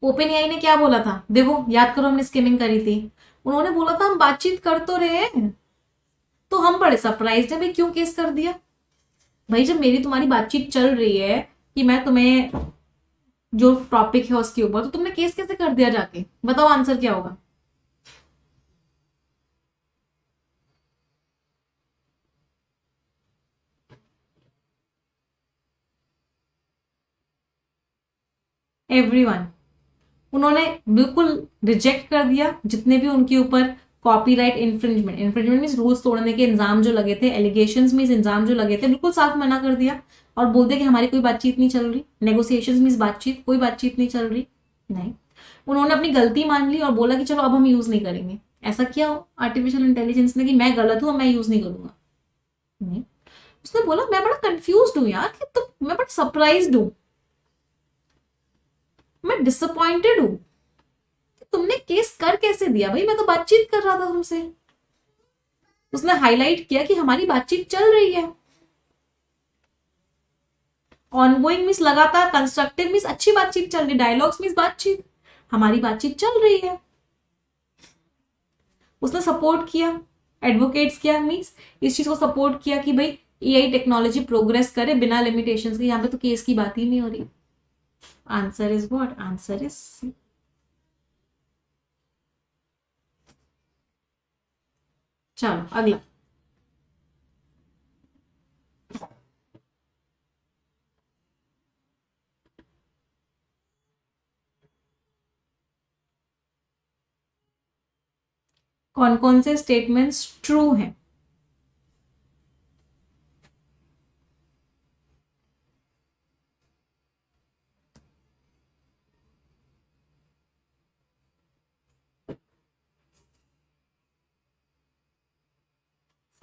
A: ओपन एआई ने क्या बोला था? देखो याद करो, हमने स्किमिंग करी थी। उन्होंने बोला था हम बातचीत कर तो रहे हैं, तो हम बड़े सरप्राइज है भाई क्यों केस कर दिया। भाई जब मेरी तुम्हारी बातचीत चल रही है कि मैं तुम्हें जो टॉपिक है उसके ऊपर, तो तुमने केस कैसे कर दिया जाके? बताओ आंसर क्या होगा? एवरीवन। उन्होंने बिल्कुल रिजेक्ट कर दिया जितने भी उनके ऊपर copyright infringement, infringement mean rules तोड़ने के इल्जाम जो लगे थे, एलिगेशंस मीन इल्जाम जो लगे थे, बिल्कुल साफ मना कर दिया और बोल दिया कि हमारी कोई बातचीत नहीं चल रही। नेगोशिएशंस मीन बातचीत, कोई बातचीत नहीं चल रही। नहीं, उन्होंने अपनी गलती मान ली और बोला कि चलो अब हम यूज नहीं करेंगे। ऐसा किया आर्टिफिशियल इंटेलिजेंस ने कि मैं गलत हूं, मैं यूज नहीं करूंगा? नहीं, उसने बोला मैं बड़ा कंफ्यूज हूं यार, कि तुम, मैं बड़ा सरप्राइज हूं, मैं डिसअपॉइंटेड हूं, तुमने केस कर कैसे दिया? भाई मैं तो बातचीत कर रहा था तुमसे। उसने हाईलाइट किया कि हमारी बातचीत चल रही है। ऑनगोइंग मीन्स लगातार, कंस्ट्रक्टिव मीन्स अच्छी बातचीत चल रही, डायलॉग्स मीन्स बातचीत, हमारी बातचीत चल रही है। उसने सपोर्ट किया, एडवोकेट्स किया, मीन्स इस चीज को सपोर्ट किया कि भाई एआई टेक्नोलॉजी प्रोग्रेस करे बिना लिमिटेशंस के। यहाँ पे तो केस की बात ही नहीं हो रही। Answer is what? Answer is C. चलो अगला। कौन कौन से स्टेटमेंट्स ट्रू हैं?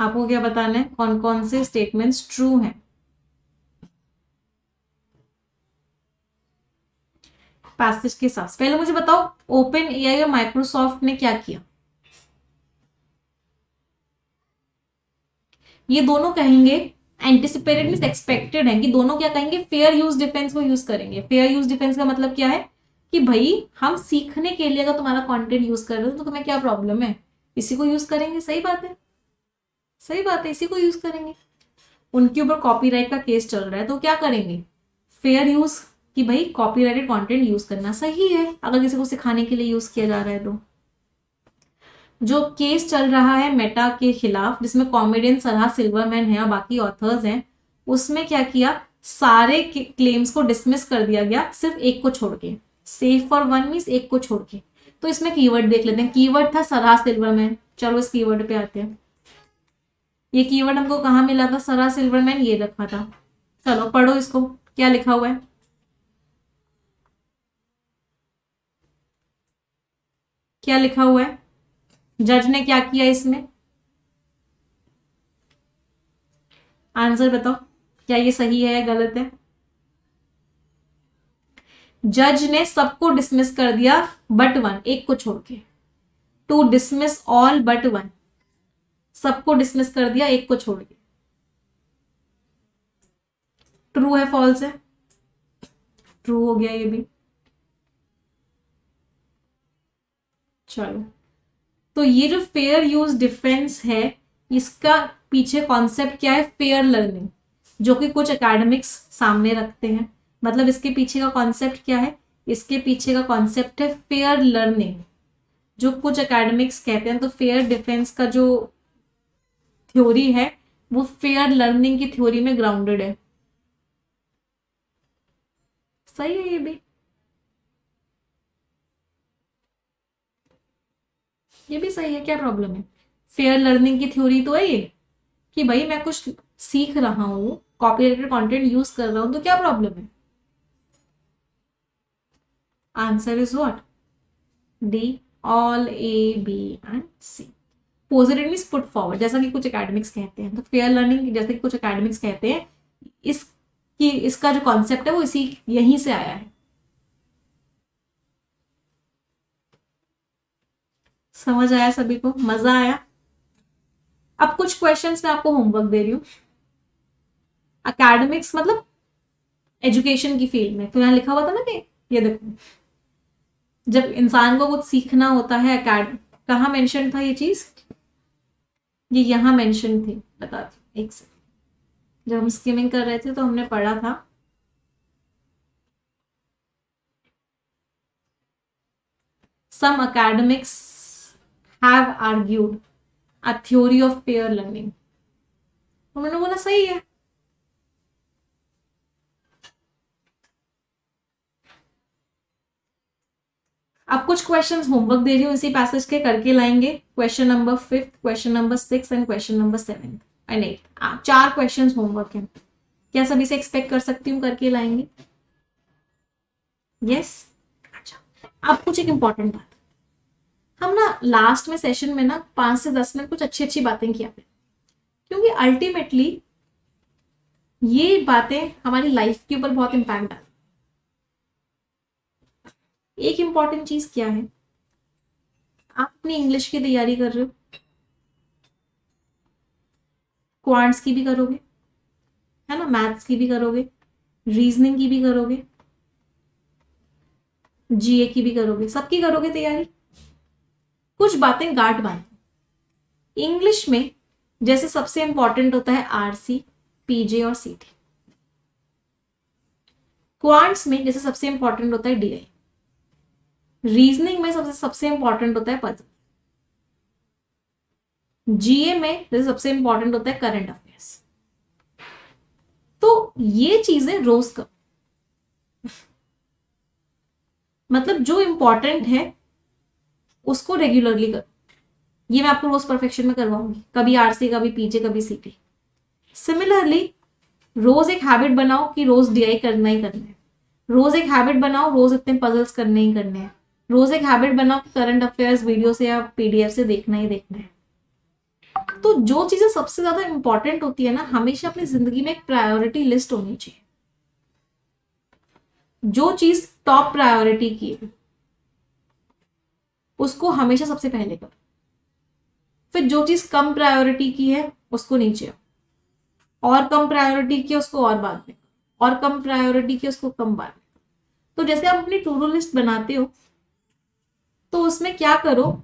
A: आपको क्या बताना है? कौन कौन से स्टेटमेंट्स ट्रू हैं? पैसेज के हिसाब से पहले मुझे बताओ, ओपन एआई और माइक्रोसॉफ्ट ने क्या किया? ये दोनों कहेंगे, एंटिसिपेटेड मीन्स एक्सपेक्टेड है कि दोनों क्या कहेंगे, फेयर यूज डिफेंस को यूज करेंगे। फेयर यूज डिफेंस का मतलब क्या है? कि भाई हम सीखने के लिए अगर तुम्हारा कंटेंट यूज कर रहे हो तो तुम्हें क्या प्रॉब्लम है? इसी को यूज करेंगे। सही बात है, सही बात है, इसी को यूज करेंगे। उनके ऊपर कॉपीराइट का केस चल रहा है तो क्या करेंगे? फेयर यूज, कि भाई कॉपीराइटेड कंटेंट यूज करना सही है अगर किसी को सिखाने के लिए यूज किया जा रहा है तो। जो केस चल रहा है मेटा के खिलाफ, जिसमें कॉमेडियन सलाह सिल्वरमैन है और बाकी ऑथर्स हैं, उसमें क्या किया, सारे क्लेम्स को डिसमिस कर दिया गया सिर्फ एक को छोड़ के। सेफ फॉर वन मीन्स एक को छोड़ के। तो इसमें कीवर्ड देख लेते हैं। कीवर्ड था सलाह सिल्वरमैन। चलो इस कीवर्ड पे आते हैं। ये कीवर्ड हमको कहाँ मिला था? सलाह सिल्वरमैन, ये रखा था। चलो पढ़ो इसको, क्या लिखा हुआ है? क्या लिखा हुआ है? जज ने क्या किया इसमें? आंसर बताओ, क्या ये सही है या गलत है? जज ने सबको डिसमिस कर दिया बट वन, एक को छोड़ के। To dismiss all but one, सबको डिसमिस कर दिया एक को छोड़ के। ट्रू है फॉल्स है? ट्रू हो गया ये भी। चलो, तो ये जो फेयर यूज डिफेंस है, इसका पीछे कॉन्सेप्ट क्या है? फेयर लर्निंग, जो कि कुछ एकेडमिक्स सामने रखते हैं। मतलब इसके पीछे का कॉन्सेप्ट क्या है? इसके पीछे का कॉन्सेप्ट है फेयर लर्निंग, जो कुछ एकेडमिक्स कहते हैं। तो फेयर डिफेंस का जो थ्योरी है वो फेयर लर्निंग की थ्योरी में ग्राउंडेड है। सही है ये भी, ये भी सही है, क्या प्रॉब्लम है? फेयर लर्निंग की थ्योरी तो है ये, कि भाई मैं कुछ सीख रहा हूं, कॉपीराइटेड कंटेंट यूज कर रहा हूं, तो क्या प्रॉब्लम है? Answer is what? D, all A B and C. Positive means put forward, जैसा कि कुछ एकेडमिक्स कहते हैं। तो फेयर लर्निंग जैसे कि कुछ एकेडमिक्स कहते हैं, इसकी, इसका जो कॉन्सेप्ट है वो इसी, यहीं से आया है। समझ आया सभी को? मजा आया? अब कुछ क्वेश्चंस मैं आपको होमवर्क दे रही हूँ। एकेडमिक्स मतलब एजुकेशन की फील्ड में, तो यहाँ लिखा हुआ था ना कि ये देखो, जब इंसान को कुछ सीखना होता है, कहाँ मेंशन था ये चीज? ये यहाँ मेंशन थी, बताती हूँ एक सेकंड। जब हम स्किमिंग कर रहे थे तो हमने पढ़ा था, some academics have argued a theory of peer learning। उन्होंने बोला सही है। अब कुछ क्वेश्चंस होमवर्क दे रही हूँ इसी पैसेज के, करके लाएंगे। Question number 5, question number 6 and question number 7 and 8। 4 questions homework हैं। क्या सभी से एक्सपेक्ट कर सकती हूँ करके लाएंगे? यस। अच्छा, अब कुछ एक इंपॉर्टेंट बात, हम ना लास्ट में सेशन में ना 5 से 10 मिनट कुछ अच्छी अच्छी बातें किया, क्योंकि अल्टीमेटली ये बातें हमारी लाइफ के ऊपर बहुत इंपैक्ट डालती। एक इंपॉर्टेंट चीज क्या है, आप अपनी इंग्लिश की तैयारी कर रहे हो, क्वांट्स की भी करोगे, है ना, मैथ्स की भी करोगे, रीजनिंग की भी करोगे, जीए की भी करोगे, सबकी करोगे तैयारी। कुछ बातें गांठ बांध। इंग्लिश में जैसे सबसे इंपॉर्टेंट होता है आरसी, पीजे और सीटी। क्वांट्स में जैसे सबसे इंपॉर्टेंट होता है डीआई। रीजनिंग में सबसे इंपॉर्टेंट होता है पजल। जीए में जैसे सबसे इंपॉर्टेंट होता है करंट अफेयर्स। तो ये चीजें रोज करो, मतलब जो इंपॉर्टेंट है उसको रेगुलरली करो। ये मैं आपको रोज परफेक्शन में करवाऊंगी, कभी आरसी, कभी पीजे, कभी सीटी। सिमिलरली रोज एक हैबिट बनाओ कि रोज डीआई करना ही करना है। रोज एक हैबिट बनाओ, रोज इतने पजल्स करने ही करने हैं। रोज एक हैबिट बनाओ कि करंट अफेयर्स वीडियो से या पीडीएफ से देखना ही देखना है। तो जो चीजें सबसे ज्यादा इंपॉर्टेंट होती है ना, हमेशा अपनी जिंदगी में एक प्रायोरिटी लिस्ट होनी चाहिए। जो चीज टॉप प्रायोरिटी की है उसको हमेशा सबसे पहले करो। फिर जो चीज कम प्रायोरिटी की है उसको नीचे आओ, और कम प्रायोरिटी की उसको और बाद में, और कम प्रायोरिटी की उसको कम बाद में। तो जैसे आप अपनी टू डू लिस्ट बनाते हो तो उसमें क्या करो,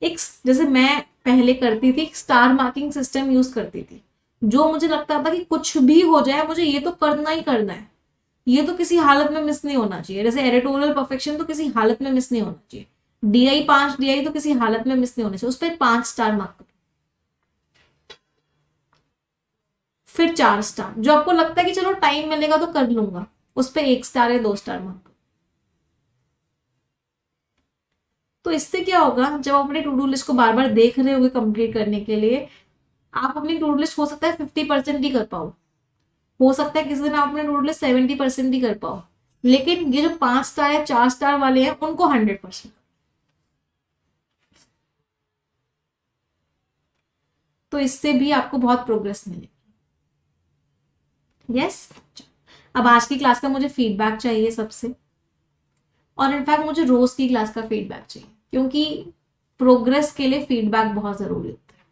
A: एक, जैसे मैं पहले करती थी, एक स्टार मार्किंग सिस्टम यूज करती थी। जो मुझे लगता था कि कुछ भी हो जाए मुझे ये तो करना ही करना है, ये तो किसी हालत में मिस नहीं होना चाहिए। जैसे एडिटोरियल परफेक्शन तो किसी हालत में मिस नहीं होना चाहिए, डीआई 5 डीआई तो किसी हालत में मिस नहीं होना चाहिए, उस पर 5 स्टार मार्क करो। फिर 4 स्टार, जो आपको लगता है कि चलो टाइम मिलेगा तो कर लूंगा, उस पर 1 स्टार या 2 स्टार मार्क करो। तो इससे क्या होगा, जब आप अपनी टू डू लिस्ट को बार बार देख रहे होगे कंप्लीट करने के लिए, आप अपनी टू डू लिस्ट हो सकता है 50% ही कर पाओ, हो सकता है किसी दिन आप अपने टू डू लिस्ट 70% ही कर पाओ, लेकिन ये जो 5 स्टार या 4 स्टार वाले हैं उनको 100%। तो इससे भी आपको बहुत प्रोग्रेस मिलेगी। यस। अब आज की क्लास का मुझे फीडबैक चाहिए सबसे, और इनफैक्ट मुझे रोज की क्लास का फीडबैक चाहिए, क्योंकि प्रोग्रेस के लिए फीडबैक बहुत जरूरी होता है।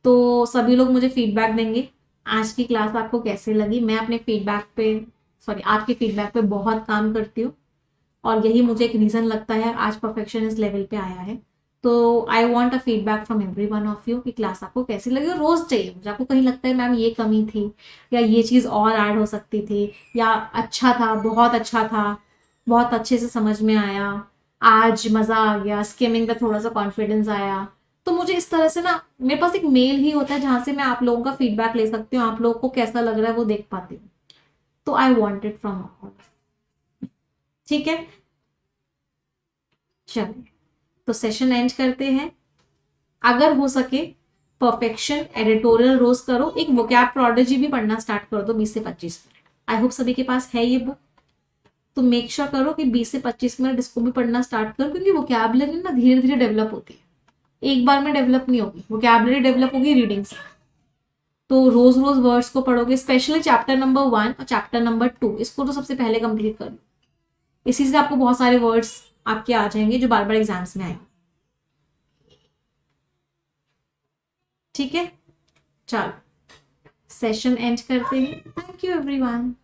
A: तो सभी लोग मुझे फीडबैक देंगे आज की क्लास आपको कैसे लगी। मैं अपने फीडबैक पे, सॉरी, आपके फीडबैक पे बहुत काम करती हूँ, और यही मुझे एक रीजन लगता है आज परफेक्शन इस लेवल पे आया है। तो I want a feedback from every one of you कि क्लास आपको कैसी लगी, और रोज चाहिए मुझे। आपको कहीं लगता है मैम ये कमी थी, या ये चीज़ और ऐड हो सकती थी, या अच्छा था, बहुत अच्छा था, बहुत अच्छे से समझ में आया, आज मज़ा आ गया, स्किमिंग पे थोड़ा सा कॉन्फिडेंस आया, तो मुझे इस तरह से ना, मेरे पास एक मेल ही होता है जहां से मैं आप लोगों का फीडबैक ले सकती हूँ, आप लोगों को कैसा लग रहा है वो देख पाती हूँ। तो I want it from all. ठीक है, चलिए तो सेशन एंड करते हैं। अगर हो सके परफेक्शन एडिटोरियल रोज करो, एक वोकैब प्रोडिजी भी पढ़ना स्टार्ट कर दो 20 से 25 मिनट। आई होप सभी के पास है ये बुक, तो मेक श्योर करो कि 20 से 25 मिनट इसको भी पढ़ना स्टार्ट करो, क्योंकि वोकैबुलरी ना धीरे धीरे डेवलप होती है, एक बार में डेवलप नहीं होगी। वोकैबुलरी डेवलप होगी रीडिंग से। तो रोज रोज वर्ड्स को पढ़ोगे, स्पेशली चैप्टर नंबर 1 और चैप्टर नंबर 2, इसको तो सबसे पहले कंप्लीट कर लो। इसी से आपको बहुत सारे वर्ड्स आपके आ जाएंगे जो बार बार एग्जाम्स में आएंगे। ठीक है, चलो सेशन एंड करते हैं। Thank you everyone.